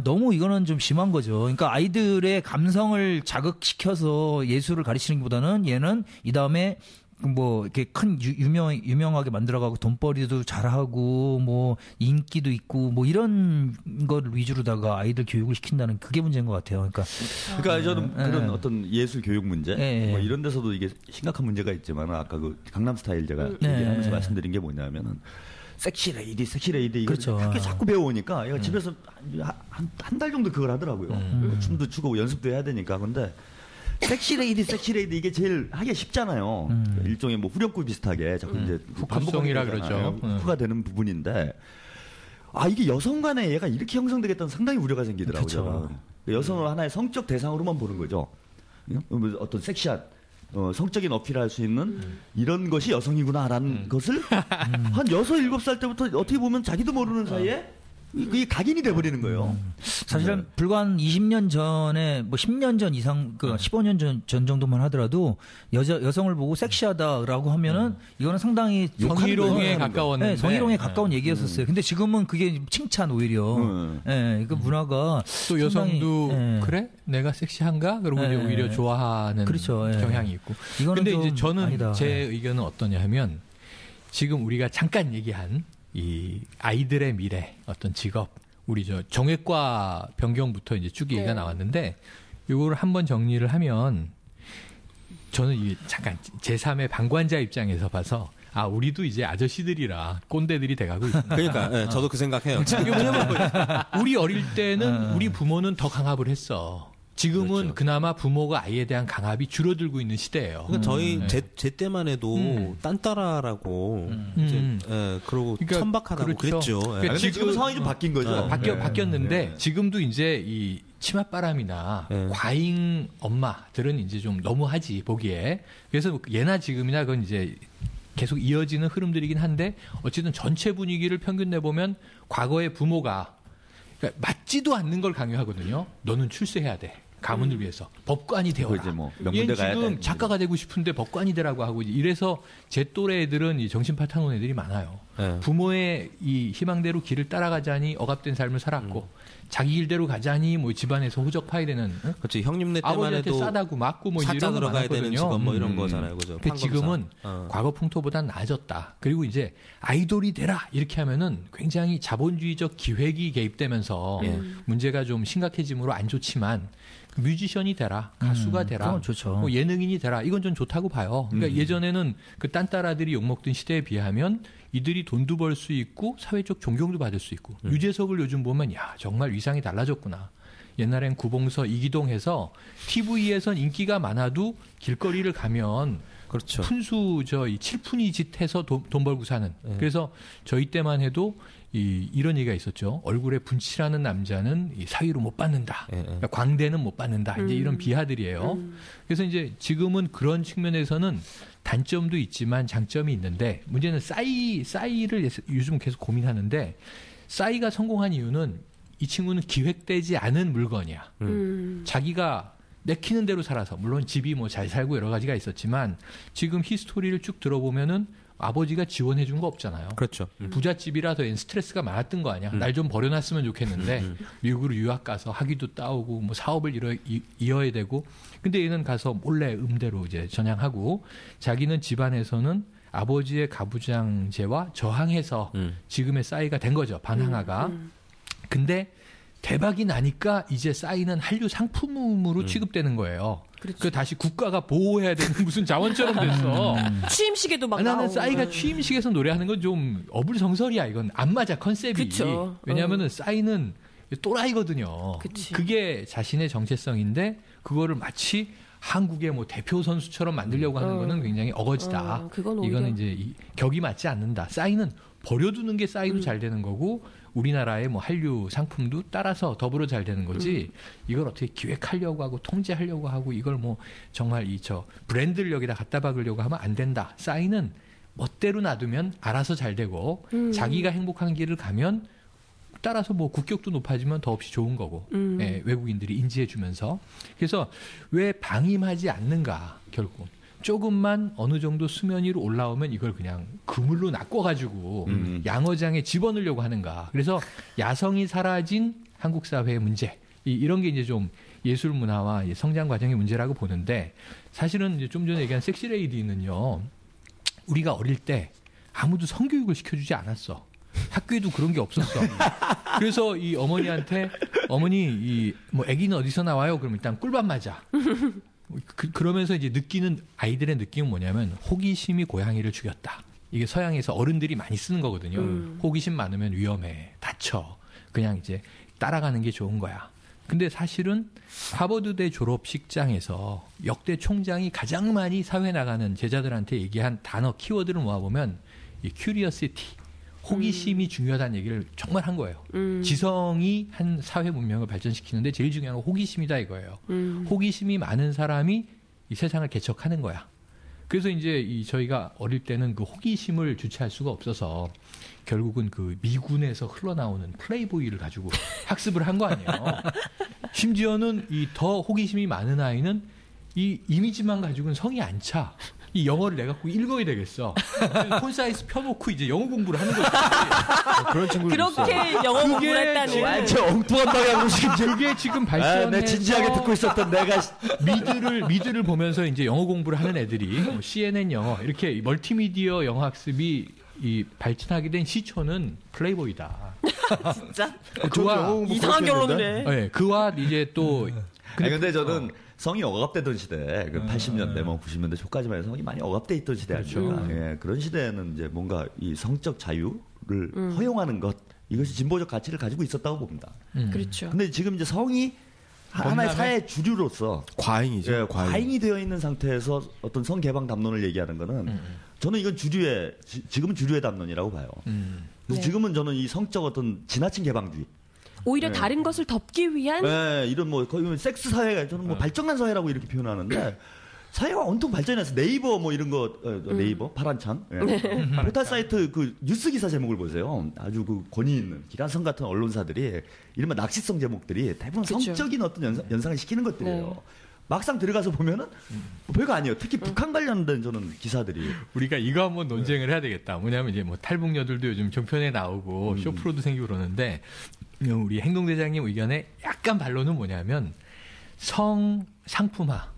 너무 이거는 좀 심한 거죠. 그러니까 아이들의 감성을 자극시켜서 예술을 가르치는 것보다는 얘는 이 다음에 뭐 이렇게 큰 유명하게 만들어가고 돈벌이도 잘하고 뭐 인기도 있고 뭐 이런 걸 위주로다가 아이들 교육을 시킨다는 그게 문제인 것 같아요. 그러니까 저는 그런 어떤 예술 교육 문제 뭐 이런 데서도 이게 심각한 문제가 있지만 아까 그 강남 스타일 제가 얘기하면서 말씀드린 게 뭐냐면은 섹시 레이디 이거 그렇죠. 학교에 자꾸 배워오니까 얘가 집에서 한 달 정도 그걸 하더라고요. 춤도 추고 연습도 해야 되니까. 근데 섹시 레이디 이게 제일 하기 쉽잖아요. 일종의 뭐 후렴구 비슷하게 자꾸 이제 후크송이라 그러죠. 후가 되는 부분인데 이게 여성 간에 얘가 이렇게 형성되겠다는 상당히 우려가 생기더라고요. 여성을 하나의 성적 대상으로만 보는 거죠. 어떤 섹시한 성적인 어필할 수 있는 이런 것이 여성이구나라는 것을 한 6, 7살 때부터 어떻게 보면 자기도 모르는 사이에 그게 각인이 돼버리는 거예요. 사실은 불과 한 20년 전에 뭐 10년 전 이상, 15년 전 정도만 하더라도 여성을 보고 섹시하다라고 하면은 이거는 상당히 성희롱에 가까운, 네, 성희롱에 가까운 얘기였었어요. 근데 지금은 그게 칭찬 오히려. 네, 그 문화가 또 여성도 상당히, 그래? 내가 섹시한가? 그러고 이제 오히려 좋아하는 그렇죠. 경향이 있고. 이거는 근데 이제 저는 아니다. 제 의견은 어떠냐 하면 지금 우리가 잠깐 얘기한 이 아이들의 미래, 어떤 직업, 우리 저 정외과 변경부터 이제 쭉 얘기가 나왔는데 이거를 한번 정리를 하면 저는 이게 잠깐 제3의 방관자 입장에서 봐서 우리도 이제 아저씨들이라 꼰대들이 돼가고 있구나. 그러니까 네, 저도 그 생각해요. 이게 뭐냐면 우리 어릴 때는 우리 부모는 더 강압을 했어. 지금은 그렇죠. 그나마 부모가 아이에 대한 강압이 줄어들고 있는 시대예요. 그러니까 저희 제 때만 해도 딴따라라고 이제 그러고 그러니까 천박하다고 그렇죠. 그랬죠. 그러니까 지금 상황이 좀 바뀐 거죠. 바뀌었는데 지금도 이제 이 치맛바람이나 과잉 엄마들은 이제 좀 너무하지 보기에. 그래서 예나 지금이나 그건 이제 계속 이어지는 흐름들이긴 한데 어쨌든 전체 분위기를 평균 내보면 과거의 부모가 그러니까 맞지도 않는 걸 강요하거든요. 너는 출세해야 돼. 가문을 위해서 법관이 되어라. 이제 뭐 얘는 명문대 가야 지금 돼. 작가가 되고 싶은데 법관이 되라고 하고 이래서 제 또래 애들은 이 정신파 타는 애들이 많아요. 부모의 이 희망대로 길을 따라가자니 억압된 삶을 살았고 자기 길대로 가자니 뭐 집안에서 호적파이 되는 그렇지. 형님네 때만 아버지한테 해도 싸다고 맞고 뭐 사자 이런 거 들어가야 많았거든요. 되는 직업 뭐 이런 거잖아요. 그죠? 근데 지금은 과거 풍토보다 나아졌다. 그리고 이제 아이돌이 되라 이렇게 하면은 굉장히 자본주의적 기획이 개입되면서 문제가 좀 심각해지므로 안 좋지만 뮤지션이 되라, 가수가 되라, 그건 좋죠. 뭐 예능인이 되라 이건 좀 좋다고 봐요. 그러니까 예전에는 그 딴따라들이 욕먹던 시대에 비하면 이들이 돈도 벌 수 있고 사회적 존경도 받을 수 있고 유재석을 요즘 보면 야 정말 위상이 달라졌구나. 옛날엔 구봉서 이기동 해서 TV에선 인기가 많아도 길거리를 가면 그렇죠. 푼수 이 칠푼이 짓 해서 돈 벌고 사는. 그래서 저희 때만 해도 이런 얘기가 있었죠. 얼굴에 분칠하는 남자는 이 사위로 못 받는다. 그러니까 광대는 못 받는다. 이제 이런 비하들이에요. 그래서 이제 지금은 그런 측면에서는 단점도 있지만 장점이 있는데 문제는 싸이를 요즘 계속 고민하는데 싸이가 성공한 이유는 이 친구는 기획되지 않은 물건이야. 자기가 내키는 대로 살아서 물론 집이 뭐 잘 살고 여러 가지가 있었지만 지금 히스토리를 쭉 들어보면은 아버지가 지원해 준 거 없잖아요. 그렇죠. 부잣집이라서 스트레스가 많았던 거 아니야. 날 좀 버려놨으면 좋겠는데 미국으로 유학 가서 학위도 따오고 뭐 사업을 이어야 되고 근데 얘는 가서 몰래 음대로 이제 전향하고 자기는 집안에서는 아버지의 가부장제와 저항해서 지금의 싸이가 된 거죠. 반항아가. 근데 대박이 나니까 이제 싸이는 한류 상품으로 취급되는 거예요. 그 다시 국가가 보호해야 되는 무슨 자원처럼 됐어. 취임식에도 막 나는 나오고. 싸이가 취임식에서 노래하는 건 좀 어불성설이야. 이건 안 맞아 컨셉이. 그쵸. 왜냐하면은 싸이는 또라이거든요. 그치. 그게 자신의 정체성인데 그거를 마치 한국의 뭐 대표 선수처럼 만들려고 하는 거는 굉장히 어거지다. 그건 오히려. 이거는 이제 격이 맞지 않는다. 싸이는 버려두는 게 싸이도 잘 되는 거고 우리나라의 뭐 한류 상품도 따라서 더불어 잘 되는 거지. 이걸 어떻게 기획하려고 하고 통제하려고 하고 이걸 뭐 정말 브랜드를 여기다 갖다 박으려고 하면 안 된다. 싸이는 멋대로 놔두면 알아서 잘 되고 자기가 행복한 길을 가면 따라서 뭐 국격도 높아지면 더없이 좋은 거고 외국인들이 인지해주면서 그래서 왜 방임하지 않는가 결국 조금만 어느 정도 수면 위로 올라오면 이걸 그냥 그물로 낚아가지고 양어장에 집어넣으려고 하는가. 그래서 야성이 사라진 한국 사회의 문제 이런 게 이제 좀 예술 문화와 성장 과정의 문제라고 보는데 사실은 이제 좀 전에 얘기한 섹시레이디는요 우리가 어릴 때 아무도 성교육을 시켜주지 않았어. 학교에도 그런 게 없었어. 그래서 이 어머니한테 어머니 뭐 아기는 어디서 나와요? 그러면 일단 꿀밤 맞아. 그러면서 이제 느끼는 아이들의 느낌은 뭐냐면 호기심이 고양이를 죽였다. 이게 서양에서 어른들이 많이 쓰는 거거든요. 호기심 많으면 위험해, 다쳐. 그냥 이제 따라가는 게 좋은 거야. 근데 사실은 하버드대 졸업식장에서 역대 총장이 가장 많이 사회 나가는 제자들한테 얘기한 단어 키워드를 모아보면 이 curiosity, 호기심이 중요하다는 얘기를 정말 한 거예요. 지성이 한 사회 문명을 발전시키는데 제일 중요한 건 호기심이다 이거예요. 호기심이 많은 사람이 이 세상을 개척하는 거야. 그래서 이제 저희가 어릴 때는 그 호기심을 주체할 수가 없어서 결국은 그 미군에서 흘러나오는 플레이보이를 가지고 학습을 한 거 아니에요. 심지어는 이 더 호기심이 많은 아이는 이 이미지만 가지고는 성이 안 차. 이 영어를 내가 꼭 읽어야 되겠어. 폰사이즈 펴놓고 이제 영어 공부를 하는 거지. 그런 친구들 그렇게 영어 공부를 했다는. 완전 엉뚱한 방향으로 지금 그게 지금 발전해서 내 진지하게 듣고 있었던 내가 미드를 보면서 이제 영어 공부를 하는 애들이 뭐 CNN 영어 이렇게 멀티미디어 영어 학습이 이 발전하게 된 시초는 플레이보이다. 진짜? 그와 이상한 결론을 해. 네, 그와 이제 또 근데 저는 성이 억압되던 시대, 그 80년대, 뭐 90년대 초까지만 해서 성이 많이 억압돼 있던 시대 아닙니까? 예, 그런 시대에는 이제 뭔가 이 성적 자유를 허용하는 것, 이것이 진보적 가치를 가지고 있었다고 봅니다. 그렇죠. 근데 지금 이제 성이 하나의 사회 주류로서 과잉이죠. 예, 과잉이 되어 있는 상태에서 어떤 성 개방 담론을 얘기하는 거는 저는 이건 지금은 주류의 담론이라고 봐요. 그래서 지금은 저는 이 성적 어떤 지나친 개방주의. 오히려 다른 것을 덮기 위한 이런 뭐 거의 섹스 사회가 저는 뭐 발전한 사회라고 이렇게 표현하는데 사회가 온통 발전해서 네이버 뭐 이런 거 네이버 파란창 포털 사이트 그 뉴스 기사 제목을 보세요. 아주 그 권위 있는 기란성 같은 언론사들이 이른바 낚시성 제목들이 대부분 그쵸. 성적인 어떤 연상을 시키는 것들이에요. 막상 들어가서 보면은 뭐 별거 아니에요. 특히 북한 관련된 저는 기사들이 우리가 이거 한번 논쟁을 해야 되겠다. 뭐냐면 이제 뭐 탈북녀들도 요즘 종편에 나오고 쇼프로도 생기고 그러는데 우리 행동대장님 의견에 약간 반론은 뭐냐면 성 상품화,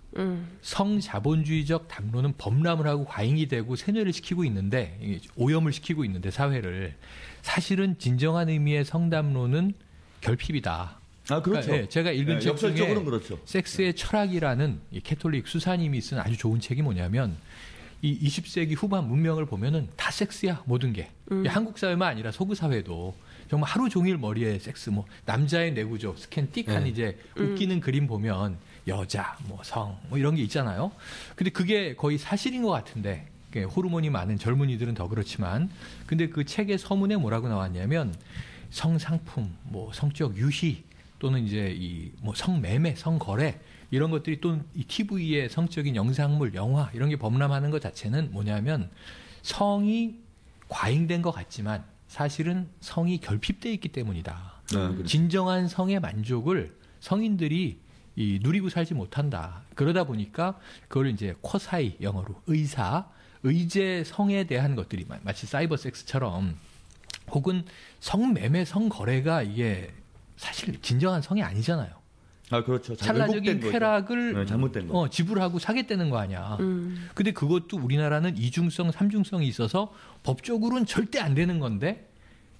성 자본주의적 담론은 범람을 하고 과잉이 되고 세뇌를 시키고 있는데 오염을 시키고 있는데 사회를 사실은 진정한 의미의 성 담론은 결핍이다. 아 그렇죠. 그러니까, 제가 읽은 책 중에 그렇죠. 섹스의 철학이라는 이 캐톨릭 수사님이 쓴 아주 좋은 책이 뭐냐면 이 20세기 후반 문명을 보면은 다 섹스야 모든 게 한국 사회만 아니라 서구 사회도 정말 하루 종일 머리에 섹스 뭐 남자의 내구조 스캔틱한 이제 웃기는 그림 보면 여자 뭐 성 뭐 이런 게 있잖아요. 근데 그게 거의 사실인 것 같은데 호르몬이 많은 젊은이들은 더 그렇지만 근데 그 책의 서문에 뭐라고 나왔냐면 성상품 뭐 성적 유희 또는 이제 이 뭐 성매매, 성거래 이런 것들이 또 이 TV의 성적인 영상물, 영화 이런 게 범람하는 것 자체는 뭐냐면 성이 과잉된 것 같지만 사실은 성이 결핍되어 있기 때문이다. 그렇죠. 진정한 성의 만족을 성인들이 이 누리고 살지 못한다. 그러다 보니까 그걸 이제 쿼사이 영어로 의제 성에 대한 것들이 마치 사이버 섹스처럼 혹은 성매매, 성거래가 이게 사실 진정한 성이 아니잖아요. 아 그렇죠. 찰나적인 쾌락을 잘못된 거. 지불하고 사겠다는 거 아니야. 근데 그것도 우리나라는 이중성, 삼중성이 있어서 법적으로는 절대 안 되는 건데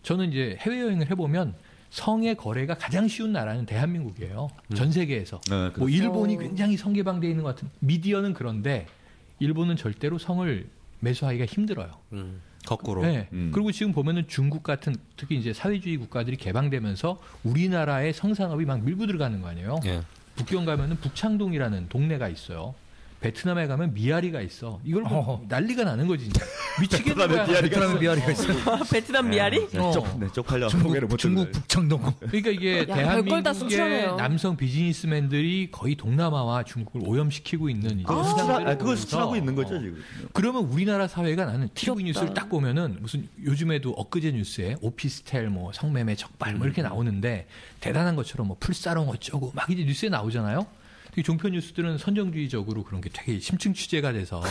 저는 이제 해외여행을 해보면 성의 거래가 가장 쉬운 나라는 대한민국이에요. 전 세계에서. 그렇죠. 뭐 일본이 굉장히 성개방되어 있는 것 같은 미디어는 그런데 일본은 절대로 성을 매수하기가 힘들어요. 거꾸로. 네. 그리고 지금 보면은 중국 같은 특히 이제 사회주의 국가들이 개방되면서 우리나라의 성산업이 막 밀고 들어가는 거 아니에요. 예. 북경 가면은 북창동이라는 동네가 있어요. 베트남에 가면 미아리가 있어. 이걸 뭐 난리가 나는 거지. 진짜. 미치겠는 거야. 베트남에 미아리가 있어. 베트남 미아리? 쪽팔려. 중국 북창동. 그러니까 이게 별걸 다 대한민국의 수출하네요. 남성 비즈니스맨들이 거의 동남아와 중국을 오염시키고 있는 이제 그걸 수출하고 있는 거죠 지금. 그러면 우리나라 사회가 나는 TV 부럽다. 뉴스를 딱 보면은 무슨 요즘에도 엊그제 뉴스에 오피스텔 뭐 성매매 적발 뭐 이렇게 나오는데 대단한 것처럼 뭐 풀사롱 어쩌고 막 이제 뉴스에 나오잖아요. 종편 뉴스들은 선정주의적으로 그런 게 되게 심층 취재가 돼서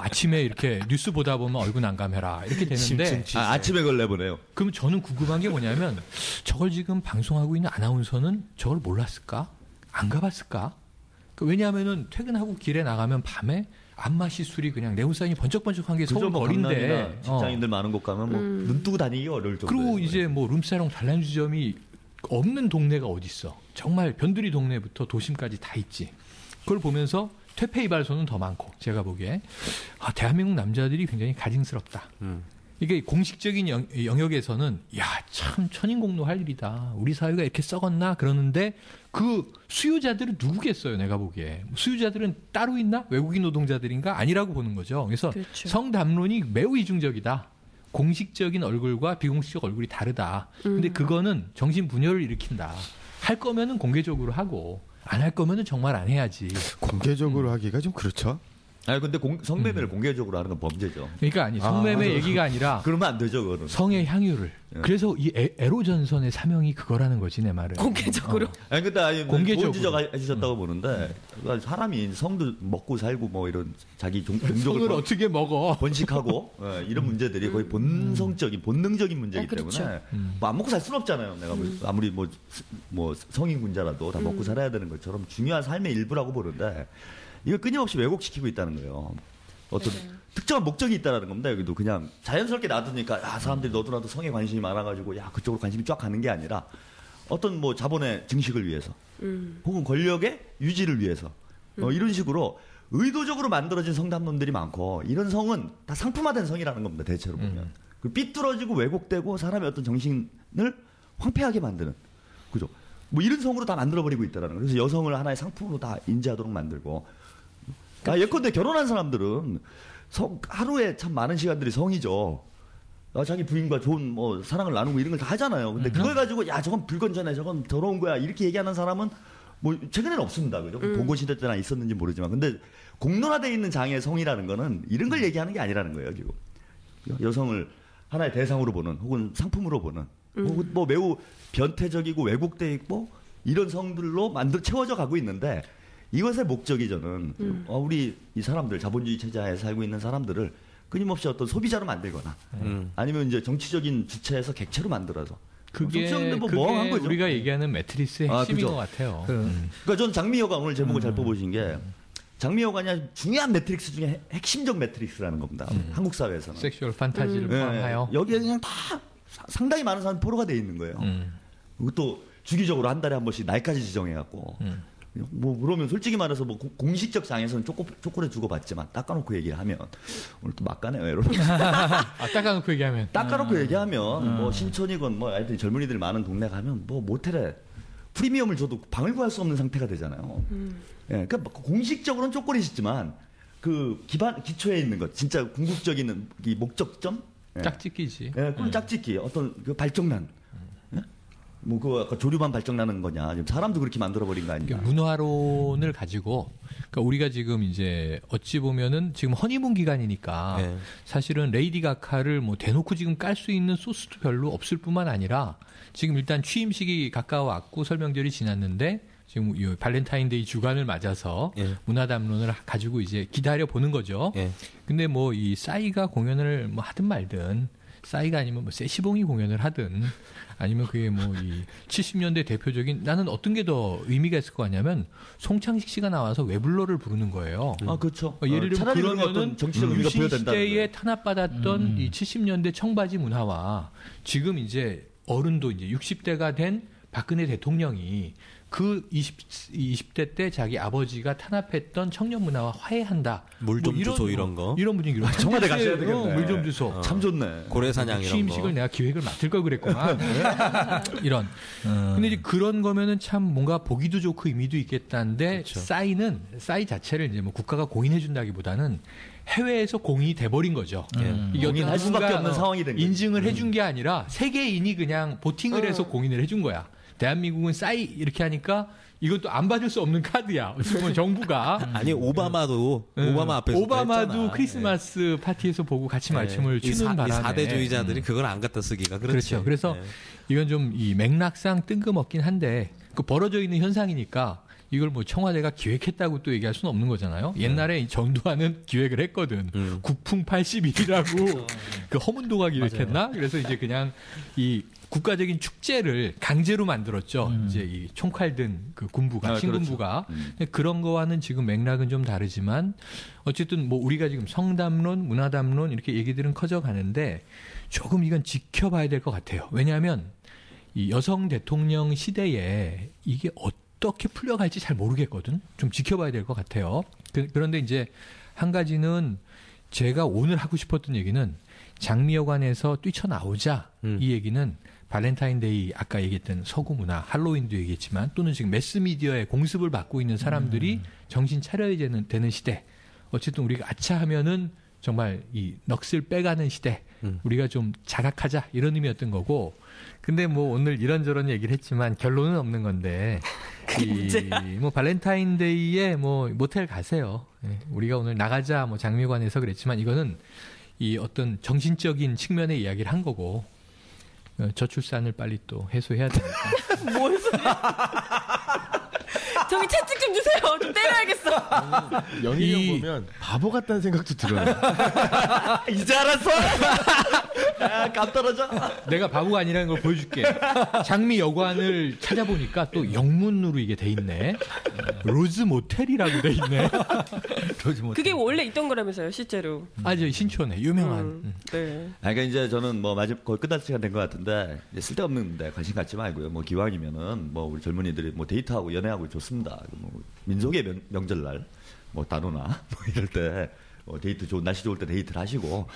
아침에 이렇게 뉴스 보다 보면 얼굴 난감해라 이렇게 되는데 아침에 그걸 내보내요. 그럼 저는 궁금한 게 뭐냐면 저걸 지금 방송하고 있는 아나운서는 저걸 몰랐을까? 안 가봤을까? 왜냐하면은 퇴근하고 길에 나가면 밤에 안마시 술이 그냥 네온사인이 번쩍번쩍한 게 서울 거리인데 직장인들 많은 곳 가면 뭐 눈 뜨고 다니기 어려울 정도. 그리고 이제 뭐 룸사롱 단란주점이 없는 동네가 어디 있어? 정말 변두리 동네부터 도심까지 다 있지. 그걸 보면서 퇴폐이발소는 더 많고 제가 보기에 대한민국 남자들이 굉장히 가증스럽다. 이게 공식적인 영역에서는 참 천인공노 할 일이다. 우리 사회가 이렇게 썩었나 그러는데 그 수요자들은 누구겠어요? 내가 보기에 수요자들은 따로 있나? 외국인 노동자들인가? 아니라고 보는 거죠. 그래서 그렇죠. 성담론이 매우 이중적이다. 공식적인 얼굴과 비공식적 얼굴이 다르다. 근데 그거는 정신 분열을 일으킨다. 할 거면은 공개적으로 하고 안 할 거면은 정말 안 해야지. 공개적으로 하기가 좀 그렇죠. 아니 근데 성매매를 공개적으로 하는 건 범죄죠. 그러니까 아니 성매매 얘기가 아니라 그러면 안 되죠, 그거는. 성의 향유를. 그래서 이 에로전선의 사명이 그거라는 거지 내 말은. 공개적으로. 아니 근데 공개적으로. 좋은 지적 해주셨다고 보는데 사람이 성도 먹고 살고 뭐 이런 자기 종족을 성을 어떻게 먹어? 번식하고 이런 문제들이 거의 본성적인 본능적인 문제이기 그렇죠. 때문에 뭐 안 먹고 살 수는 없잖아요. 내가 아무리 뭐 성인군자라도 다 먹고 살아야 되는 것처럼 중요한 삶의 일부라고 보는데. 이걸 끊임없이 왜곡시키고 있다는 거예요. 어떤 특정한 목적이 있다는 겁니다. 여기도 그냥 자연스럽게 놔두니까 사람들이 너도 나도 성에 관심이 많아가지고 그쪽으로 관심이 쫙 가는 게 아니라 어떤 뭐 자본의 증식을 위해서 혹은 권력의 유지를 위해서 이런 식으로 의도적으로 만들어진 성담론들이 많고 이런 성은 다 상품화된 성이라는 겁니다. 대체로 보면. 삐뚤어지고 왜곡되고 사람의 어떤 정신을 황폐하게 만드는 그죠? 뭐 이런 성으로 다 만들어버리고 있다라는 거예요. 그래서 여성을 하나의 상품으로 다 인지하도록 만들고 예컨대 결혼한 사람들은 하루에 참 많은 시간들이 성이죠. 자기 부인과 좋은 뭐 사랑을 나누고 이런 걸 다 하잖아요. 근데 그걸 가지고 저건 불건전해, 저건 더러운 거야 이렇게 얘기하는 사람은 뭐 최근에는 없습니다. 그죠? 보고 시대 때나 있었는지 모르지만 근데 공론화되어 있는 장의 성이라는 거는 이런 걸 얘기하는 게 아니라는 거예요. 지금 여성을 하나의 대상으로 보는 혹은 상품으로 보는 혹은 뭐 매우 변태적이고 왜곡되어 있고 이런 성들로 채워져 가고 있는데 이것의 목적이 저는 우리 이 사람들 자본주의 체제하에 살고 있는 사람들을 끊임없이 어떤 소비자로 만들거나 아니면 이제 정치적인 주체에서 객체로 만들어서 그게 한 거죠. 우리가 얘기하는 매트리스의 핵심인 것 같아요. 그러니까 전 장미여가 오늘 제목을 잘 뽑으신 게 장미여관이 중요한 매트릭스 중에 핵심적 매트릭스라는 겁니다. 한국 사회에서는 섹슈얼 판타지를 포함하여 여기에 그냥 다 상당히 많은 사람이 포로가 돼 있는 거예요. 그것도 주기적으로 한 달에 한 번씩 날까지 지정해갖고 뭐 그러면 솔직히 말해서 뭐 공식적 장에서는 초콜릿 주고 받지만 닦아놓고 얘기를 하면 오늘 또 막가네요, 여러분. 닦아놓고 얘기하면 닦아놓고 얘기하면 뭐 신촌이건 뭐 하여튼 젊은이들 많은 동네 가면 뭐 모텔에 프리미엄을 줘도 방을 구할 수 없는 상태가 되잖아요. 예, 그러니까 공식적으로는 초콜릿이지만 그 기초에 있는 것, 진짜 궁극적인 이 목적점, 짝짓기지. 예, 그건 짝짓기, 어떤 그 발정난. 뭐 그 아까 조류만 발정나는 거냐? 지금 사람도 그렇게 만들어버린 거 아니냐? 문화론을 가지고, 그러니까 우리가 지금 이제 어찌 보면은 지금 허니문 기간이니까 사실은 레이디 가가를 뭐 대놓고 지금 깔 수 있는 소스도 별로 없을 뿐만 아니라 지금 일단 취임식이 가까워왔고 설명절이 지났는데 지금 이 발렌타인데이 주간을 맞아서 문화담론을 가지고 이제 기다려 보는 거죠. 근데 뭐 이 싸이가 공연을 뭐 하든 말든 싸이가 아니면 뭐 세시봉이 공연을 하든 아니면 그게 뭐 이 70년대 대표적인 나는 어떤 게 더 의미가 있을 것 같냐면 송창식 씨가 나와서 외블러를 부르는 거예요. 아 그렇죠. 예를 들면 그러면은 정치적 의미가 유신 부여된다는 시대에 거예요. 탄압받았던 이 70년대 청바지 문화와 지금 이제 어른도 이제 60대가 된 박근혜 대통령이 그 20대 때 자기 아버지가 탄압했던 청년 문화와 화해한다. 물 좀 주소 이런 거. 이런 분위기로. 청와대 가셔야 되겠네. 물 좀 주소. 참 좋네. 고래사냥 이런 거. 취임식을 내가 기획을 맡을 걸 그랬구만. 이런. 근데 이제 그런 거면은 참 뭔가 보기도 좋고 의미도 있겠다는데 그렇죠. 싸이 자체를 이제 뭐 국가가 공인해 준다기보다는 해외에서 공인이 돼버린 거죠. 이게 공인할 수밖에 없는 상황이 된 거죠. 인증을 해준 게 아니라 세계인이 그냥 보팅을 해서 공인을 해준 거야. 대한민국은 싸이 이렇게 하니까 이것도 안 받을 수 없는 카드야. 어쩌면 정부가. 아니 오바마도 오바마 앞에서 오바마도 했잖아. 크리스마스 파티에서 보고 같이 말씀을 추는 바람에. 4대주의자들이 그걸 안 갖다 쓰기가 그렇지. 그렇죠. 그래서 이건 좀 이 맥락상 뜬금없긴 한데 그 벌어져 있는 현상이니까 이걸 뭐 청와대가 기획했다고 또 얘기할 수는 없는 거잖아요. 옛날에 전두환은 기획을 했거든. 국풍 81이라고 그 허문도가 기획했나? 맞아요. 그래서 이제 그냥 이 국가적인 축제를 강제로 만들었죠. 이제 이 총칼 든 그 군부가, 신군부가. 그렇죠. 그런 거와는 지금 맥락은 좀 다르지만 어쨌든 뭐 우리가 지금 성담론, 문화담론 이렇게 얘기들은 커져가는데 조금 이건 지켜봐야 될 것 같아요. 왜냐하면 이 여성 대통령 시대에 이게 어떻게 풀려갈지 잘 모르겠거든. 좀 지켜봐야 될 것 같아요. 그런데 이제 한 가지는 제가 오늘 하고 싶었던 얘기는 장미여관에서 뛰쳐나오자 이 얘기는 발렌타인데이 아까 얘기했던 서구 문화, 할로윈도 얘기했지만 또는 지금 매스미디어의 공습을 받고 있는 사람들이 정신 차려야 되는 시대. 어쨌든 우리가 아차하면은 정말 이 넋을 빼가는 시대. 우리가 좀 자각하자 이런 의미였던 거고. 근데 뭐 오늘 이런저런 얘기를 했지만 결론은 없는 건데 뭐 발렌타인데이에 뭐 모텔 가세요. 예, 우리가 오늘 나가자 뭐 장미관에서 그랬지만 이거는 이 어떤 정신적인 측면의 이야기를 한 거고 저출산을 빨리 또 해소해야 되니까. 뭔 소리야? 저기 채찍 좀 주세요. 좀 때려야겠어. 영희 형 보면 바보 같다는 생각도 들어요. 이제 알았어. 야, 감 떨어져. 내가 바보가 아니라는 걸 보여줄게. 장미 여관을 찾아보니까 또 영문으로 이게 돼 있네. 로즈 모텔이라고 돼 있네. 로즈 모텔. 그게 원래 있던 거라면서요, 실제로. 아주 신촌에 유명한. 네. 그러니까 이제 저는 뭐 거의 끝날 시간 된 것 같은데 이제 쓸데없는데 관심 갖지 말고요. 뭐 기왕이면은 뭐 우리 젊은이들이 뭐 데이트하고 연애하고 좋습니다. 뭐 민속의 명절날 뭐 단오나 뭐 이럴 때 뭐 데이트 좋은 날씨 좋을 때 데이트를 하시고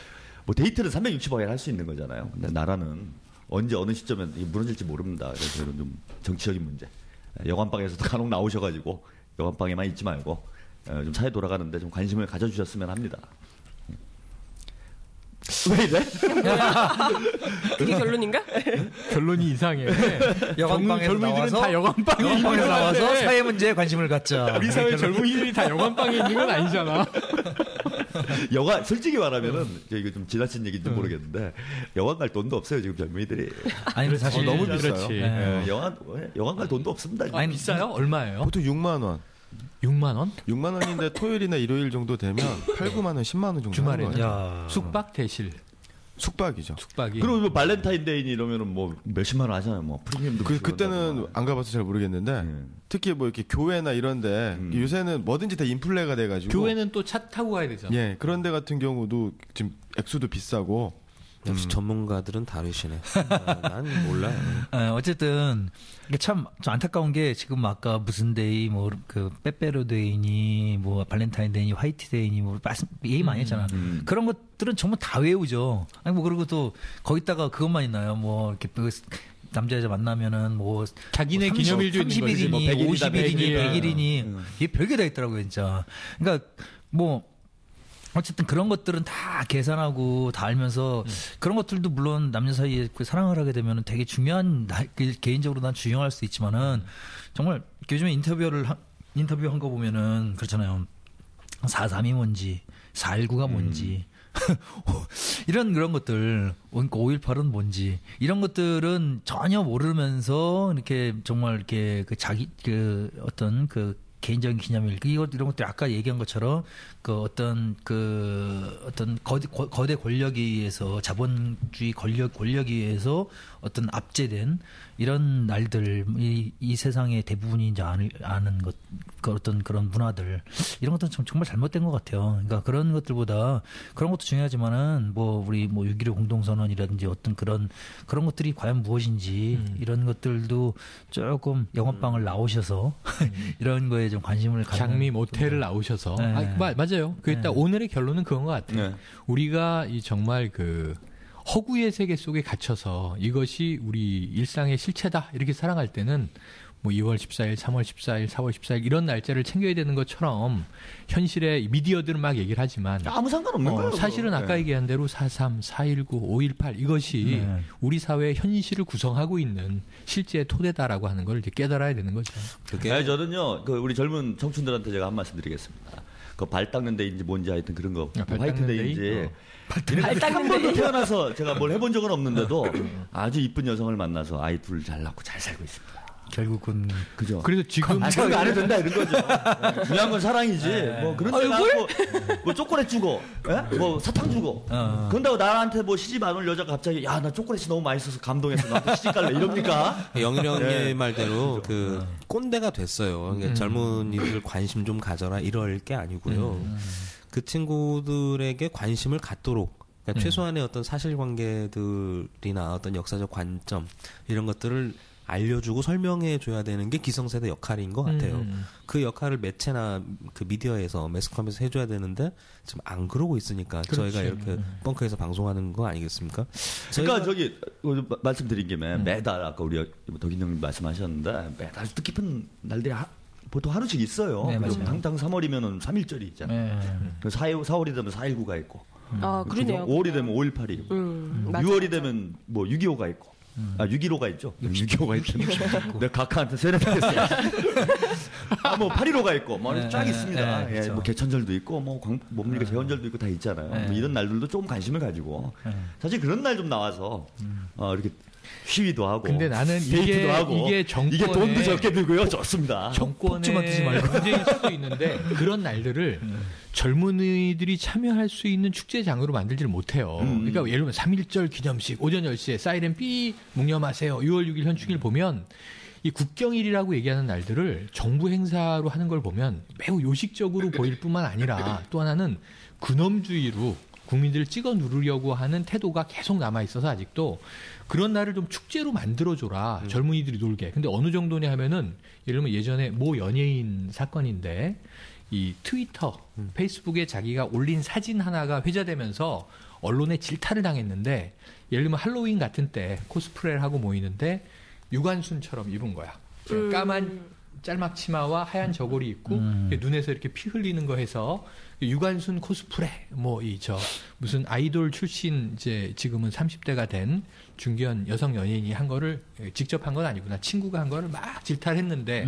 뭐 데이트는 365일 할 수 있는 거잖아요. 근데 나라는 언제 어느 시점에 무너질지 모릅니다. 그래서 저는 좀 정치적인 문제. 여관방에서도 간혹 나오셔가지고 여관방에만 있지 말고 좀 사회 돌아가는데 좀 관심을 가져주셨으면 합니다. 왜 이래? 그게 결론인가? 결론이 이상해. 여관방에서 젊은이들은 다 여관방에 나와서 사회 문제에 관심을 갖자. 우리 사회 젊은이들이 다 여관방에 있는 건 아니잖아. 여관 솔직히 말하면은 이거 좀 지나친 얘기인지 모르겠는데 여관 갈 돈도 없어요 지금 젊은이들이. 아니 사실 너무 비싸요. 그렇지. 네. 여관 갈 돈도 없습니다. 지금. 아니 비싸요? 얼마예요? 보통 6만 원. 6만 원? 6만 원인데 토요일이나 일요일 정도 되면 8, 9만 원, 10만 원 정도 주말에. 하는 거예요. 야. 숙박 대실. 숙박이죠. 숙박이. 그리고 뭐 발렌타인데이 이러면은 뭐 몇십만 원 하잖아요. 뭐 프리미엄도 그때는 안 가봐서 잘 모르겠는데 특히 뭐 이렇게 교회나 이런데 요새는 뭐든지 다 인플레가 돼가지고 교회는 또 차 타고 가야 되잖아. 예 그런데 같은 경우도 지금 액수도 비싸고 역시 전문가들은 다르시네. 난 몰라요. 어쨌든 이게 참 안타까운 게 지금 아까 무슨 데이 뭐 그 빼빼로 데이니 뭐 발렌타인 데이니 화이트 데이니 뭐 얘기 많이 했잖아. 그런 것들은 정말 다 외우죠. 아니 뭐 그리고 또 거기다가 그것만 있나요? 뭐 이렇게 남자 여자 만나면은 뭐 자기네 기념일도 있는 거지. 30일이니 뭐 50일이니 100일. 100일이니 이게 별게 다 있더라고요, 진짜. 그러니까 뭐 어쨌든 그런 것들은 다 계산하고 다 알면서 그런 것들도 물론 남녀 사이에 그 사랑을 하게 되면 되게 중요한 개인적으로 난 중요할 수 있지만은 정말 요즘에 인터뷰한 거 보면은 그렇잖아요. 4.3이 뭔지 4.19가 뭔지 이런 그런 것들 5.18은 뭔지 이런 것들은 전혀 모르면서 이렇게 정말 이렇게 그 자기 그 어떤 그 개인적인 기념일 이런 것들 아까 얘기한 것처럼 그 어떤 거대 권력에 의해서 자본주의 권력에 의해서 어떤 압제된 이런 날들 이 세상의 대부분이 이제 아는 것 어떤 그런 문화들 이런 것들은 정말 잘못된 것 같아요. 그러니까 그런 것들보다 그런 것도 중요하지만은 뭐 우리 뭐 6.15 공동선언이라든지 어떤 그런 것들이 과연 무엇인지 이런 것들도 조금 영업방을 나오셔서 이런 거에 좀 관심을 갖는 장미 모텔을 나오셔서 네. 맞아요. 그 일단 오늘의 결론은 그건 것 같아요. 네. 우리가 이 정말 그 허구의 세계 속에 갇혀서 이것이 우리 일상의 실체다 이렇게 살아갈 때는 뭐 2월 14일, 3월 14일, 4월 14일 이런 날짜를 챙겨야 되는 것처럼 현실의 미디어들은 막 얘기를 하지만 아무 상관없는 거예요. 사실은 아까 얘기한 대로 4.3, 4.19, 5.18 이것이 우리 사회의 현실을 구성하고 있는 실제의 토대다라고 하는 걸 이제 깨달아야 되는 거죠. 그게 저는요, 그 우리 젊은 청춘들한테 제가 한 말씀 드리겠습니다. 그 발 닦는 데인지 뭔지 하여튼 그런 거 화이트 데이인지 한 번도 태어나서 제가 뭘 해본 적은 없는데도 아주 이쁜 여성을 만나서 아이 둘 잘 낳고 잘 살고 있습니다. 결국은 그죠. 그래서 지금 그런 거 안 해도 된다 이런 거죠. 네. 중요한 건 사랑이지. 뭐 그런 데 가고 뭐 초콜릿 주고, 뭐 사탕 주고. 그런다고 나한테 뭐 시집 안 올 여자가 갑자기 야 나 초콜릿이 너무 맛있어서 감동해서 나한테 시집 갈래 이럽니까? 영일형의 말대로 그 꼰대가 됐어요. 그러니까 젊은이들 관심 좀 가져라 이럴 게 아니고요. 그 친구들에게 관심을 갖도록 그러니까 최소한의 어떤 사실관계들이나 어떤 역사적 관점 이런 것들을 알려주고 설명해줘야 되는 게 기성세대 역할인 것 같아요. 그 역할을 매체나 그 미디어에서 매스컴에서 해줘야 되는데 지금 안 그러고 있으니까 그렇지. 저희가 이렇게 벙커에서 방송하는 거 아니겠습니까? 그러니까 저기 말씀드린 김에 매달 아까 우리 덕인 형님 말씀하셨는데 매달 뜻깊은 날들이 보통 하루씩 있어요. 네, 맞아요. 당장 3월이면은 3.1절이 있잖아요. 4월이 되면 4.19가 있고. 그러네요. 5월이 되면 5.18이 있고. 6월이 되면 뭐 6.25가 있고. 6.15가 있죠. 6.25가 있죠. 내가 각하한테 세뇌당했어요. 뭐 8.15가 있고, 뭐 쫙 있습니다. 예, 그렇죠. 뭐 개천절도 있고, 뭡니까 제헌절도 있고 다 있잖아요. 뭐 이런 날들도 좀 관심을 가지고 사실 그런 날 좀 나와서 이렇게 시위도 하고. 근데 나는 데이트도 하고. 이게 정권의 이게 돈도 적게 들고요. 좋습니다. 정권의 드지 말고. 문제일 수도 있는데 그런 날들을 젊은이들이 참여할 수 있는 축제장으로 만들지를 못해요. 그러니까 예를 들면 3.1절 기념식 오전 10시에 사이렌 삐 묵념하세요. 6월 6일 현충일 보면 이 국경일이라고 얘기하는 날들을 정부 행사로 하는 걸 보면 매우 요식적으로 보일 뿐만 아니라 또 하나는 근엄주의로 국민들을 찍어 누르려고 하는 태도가 계속 남아 있어서 아직도 그런 날을 좀 축제로 만들어줘라. 젊은이들이 놀게. 근데 어느 정도냐 하면은 예를 들면 예전에 모 연예인 사건인데 이 트위터, 페이스북에 자기가 올린 사진 하나가 회자되면서 언론에 질타를 당했는데 예를 들면 할로윈 같은 때 코스프레를 하고 모이는데 유관순처럼 입은 거야. 까만 짤막 치마와 하얀 저고리 입고 눈에서 이렇게 피 흘리는 거 해서 유관순 코스프레 무슨 아이돌 출신 이제 지금은 30대가 된 중견 여성 연예인이 한 거를 직접 한 건 아니구나. 친구가 한 거를 막 질타를 했는데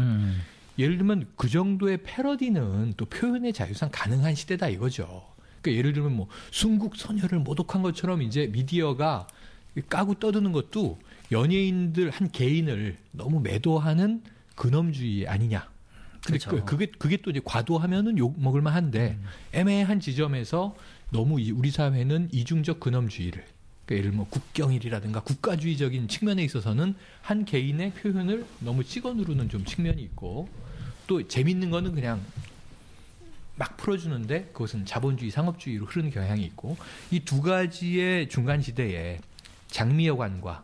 예를 들면 그 정도의 패러디는 또 표현의 자유상 가능한 시대다 이거죠. 그러니까 예를 들면 뭐 순국 소녀를 모독한 것처럼 이제 미디어가 까고 떠드는 것도 연예인들 한 개인을 너무 매도하는 근엄주의 아니냐. 그렇죠. 그게 또 이제 과도하면은 욕 먹을 만한데 애매한 지점에서 너무 우리 사회는 이중적 근엄주의를 그러니까 예를 들면 국경일이라든가 국가주의적인 측면에 있어서는 한 개인의 표현을 너무 찍어 누르는 좀 측면이 있고 또 재밌는 거는 그냥 막 풀어주는데 그것은 자본주의 상업주의로 흐르는 경향이 있고 이 두 가지의 중간 지대에 장미여관과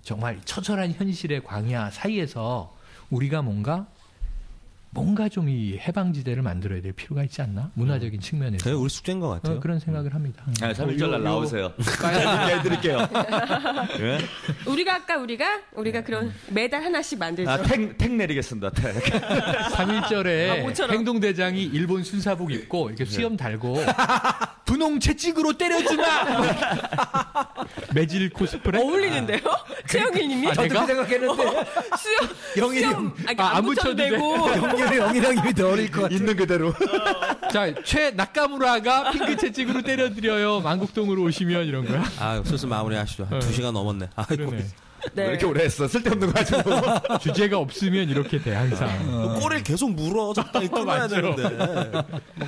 정말 처절한 현실의 광야 사이에서 우리가 뭔가 좀 이 해방지대를 만들어야 될 필요가 있지 않나? 문화적인 측면에서. 그게 우리 숙제인 것 같아요. 그런 생각을 합니다. 3.1절 날 나오세요. 해드릴게요. 네? 우리가 그런 매달 하나씩 만들죠. 택 내리겠습니다. 택. 3.1절에 행동대장이 일본 순사복 입고 이렇게 수염 달고 분홍 채찍으로 때려주마! 매질 코스프레? 어울리는데요? 최영일님이? 저도 그 생각했는데 수염 안 붙여도 영일형님이 더 어릴 것 같아요. 있는 그대로. 자, 최 나카무라가 핑크 채찍으로 때려드려요. 만국동으로 오시면 이런 거야. 슬슬 마무리하시죠. 한 2시간 넘었네. 아이고. 네. 왜 이렇게 오래 했어? 쓸데없는 거 가지고. 주제가 없으면 이렇게 돼 항상. 꼬리를 계속 물어. 적당히 끊어야 되는데.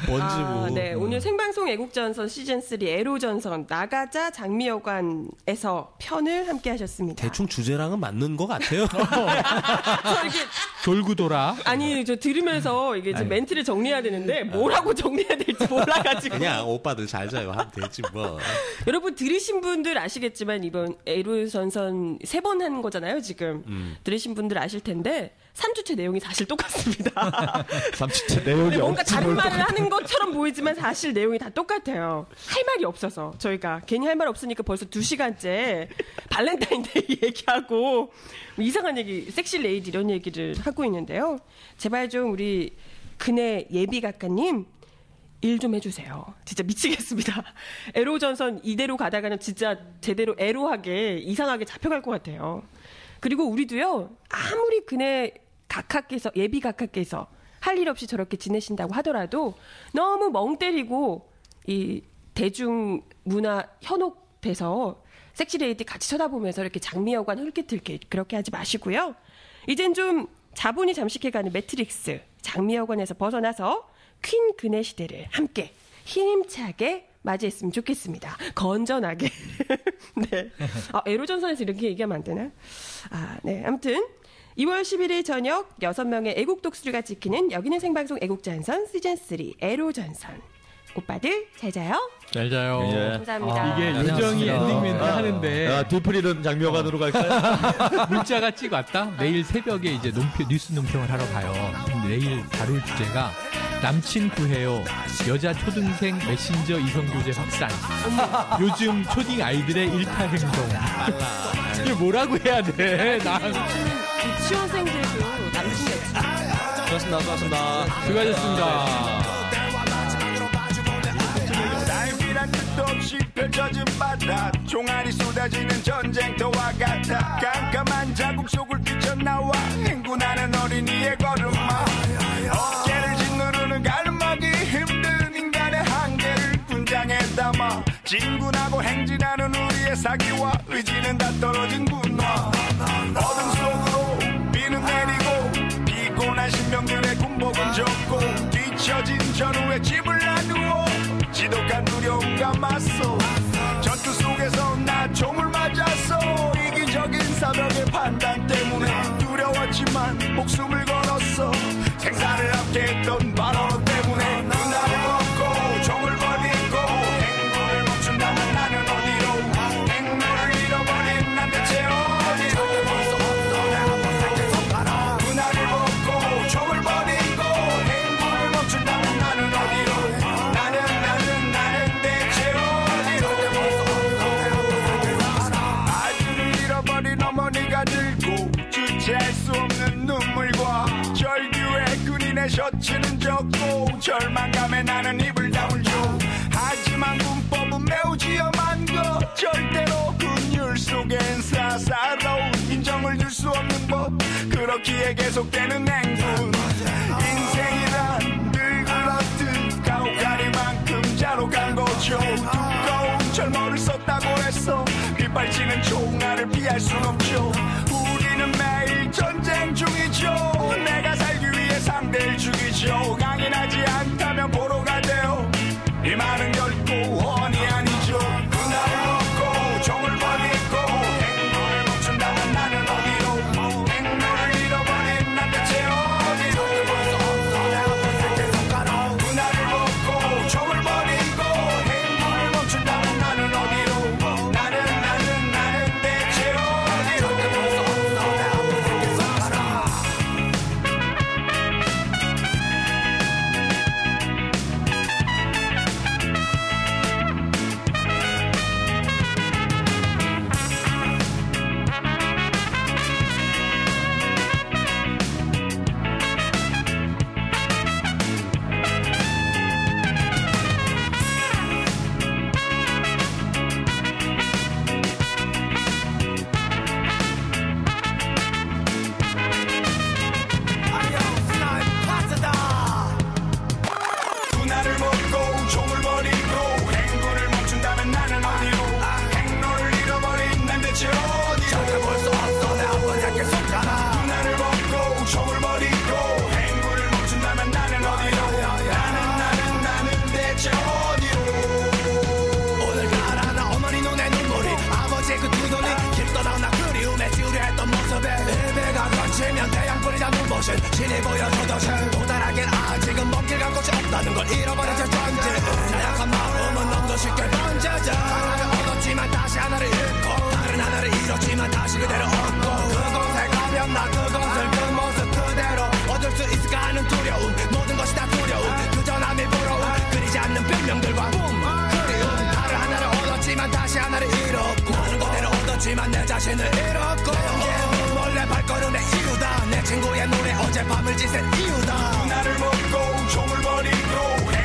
뭔지 뭐. 네, 오늘 생방송 애국전선 시즌3 애로전선 나가자 장미여관에서 편을 함께 하셨습니다. 대충 주제랑은 맞는 것 같아요. 저 이렇게 돌고 돌아. 아니 저 들으면서 이게 지금 멘트를 정리해야 되는데 뭐라고 정리해야 될지 몰라가지고 그냥 오빠들 잘 자요 하면 되지 뭐. 여러분 들으신 분들 아시겠지만 이번 애로전선 3번 한 거잖아요 지금. 들으신 분들 아실 텐데 3주째 내용이 사실 똑같습니다. 3주째 내용이 뭔가 다른 말을 하는 것처럼 보이지만 사실 내용이 다 똑같아요. 할 말이 없어서 저희가 괜히 할 말 없으니까 벌써 2시간째 발렌타인데이 얘기하고 이상한 얘기, 섹시 레이디 이런 얘기를 하고 있는데요. 제발 좀 우리 그네 예비 작가님 일 좀 해주세요. 진짜 미치겠습니다. 애로전선 이대로 가다가는 진짜 제대로 애로하게 이상하게 잡혀갈 것 같아요. 그리고 우리도요. 아무리 그네 각하께서 예비 각하께서 할 일 없이 저렇게 지내신다고 하더라도 너무 멍 때리고 이 대중문화 현혹돼서 섹시레이디 같이 쳐다보면서 이렇게 장미여관 흘끗흘끗 그렇게 하지 마시고요. 이젠 좀 자본이 잠식해가는 매트릭스 장미여관에서 벗어나서 퀸 그네 시대를 함께 힘차게 맞이했으면 좋겠습니다. 건전하게. 네. 애로전선에서 이렇게 얘기하면 안 되나? 네. 아무튼 2월 11일 저녁 6명의 애국 독수리가 지키는 여기는 생방송 애국전선 시즌3 애로전선. 오빠들 잘 자요? 잘 자요. 예. 감사합니다. 이게 유정이 엔딩 멘트 하는데 뒤풀이는 장미여관으로 갈까요? 문자가 찍 왔다. 내일 새벽에 이제 뉴스 논평을 하러 가요. 근데 내일 다룰 주제가 남친 구해요. 여자 초등생 메신저 이성교제 확산. 요즘 초딩 아이들의 일탈 행동. 이게 뭐라고 해야 돼? 난 유치원생들도 남친 여친. 수고하셨습니다. 수고하셨습니다. 날비란 뜻도 없이 펼쳐진 바다 종아리 쏟아지는 전쟁터와 같아 깜깜한 자국 속을 뛰쳐나와 행군하는 어린이의 걸음마 어깨를 짓누르는 가늠하기 힘든 인간의 한계를 분장에 담아 진군하고 행진하는 우리의 사기와 의지는 다 떨어진 군화 어둠 속으로 비는 내리고 피곤한 신병들의 군복은 젖고 뒤처진 전우의 집을 나누어 지독한 두려움과 맞서 전투 속에서 나 총을 맞았어 이기적인 사벽의 판단 때문에 두려웠지만 목숨을 걸었어 생사를 함께 했던 바로 때문에 눈알을 먹고 총을 버리고 행군을 멈춘다면 나는 어디로 행로를 잃어버린 난 대체 어디로 눈알을 먹고 총을 버리고 행군을 멈춘다면 나는 어디로 나는 대체 어디로 아들을 잃어버린 어머니가 들고 주체할 수 없는 눈물과 절규에 군인의 셔츠는 젖고 절망감에 나는 입을 다물죠 하지만 군법은 매우 지엄한 것 절대로 군율 속엔 사사로운 인정을 줄 수 없는 법 그렇기에 계속되는 행군 인생이란 늘 그렇듯 가혹하리만큼 자록한 거죠 두꺼운 철모를 썼다고 해서 빗발치는 총알을 피할 순 없죠 우리는 매일 전쟁 중이죠 내가 살기 위해 상대를 죽이죠 강인하지 않다면 보로가 돼요 이 말은 결코 원이 아니죠 군화를 먹고 총을 버리고 행동을 멈춘다면 나는 어디로 행로를 잃어버린 난 대체 어디로 군화를 먹고 총을 버리고 행동을 멈춘다면 나는 어디로 나는 대체 어디로 군화를 먹고 총을 버리고 행군을 멈춘다면 나는 어디로 행로를 잃어버린 난 대체 어디로 찾아볼 수 없어 내 아버지 계속 가라 군화를 먹고 총을 버리고 행군을 멈춘다면 나는 어디로 나는 대체 어디로 오늘 가라 나 어머니 눈에 눈물이 아버지의 그 두 손이 길떠나온 나 그리움에 지우려 했던 모습에 일배가 거치면 태양불이 잡는 모습 신이 보여줘도 또 다르긴 아직은 먼길 간 곳이 없다는 걸 잃어버린 저 전지 나약한 마음은 너무도 쉽게 번져져 하나를 얻었지만 다시 하나를 잃고 다른 하나를 잃었지만 다시 그대로 얻고 그곳에 가면 나 그것을 그 모습 그대로 얻을 수 있을까 하는 두려움 모든 것이 다 두려움 그저 남이 부러움 그리지 않는 변명들과 그리움 다른 하나를 얻었지만 다시 하나를 잃었고 나는 그대로 얻었지만 내 자신을 잃었고 몰래 발걸음의 이유다 내 친구의 노래 어젯밤을 지샌 이유다 나를 먹고 총을 버리고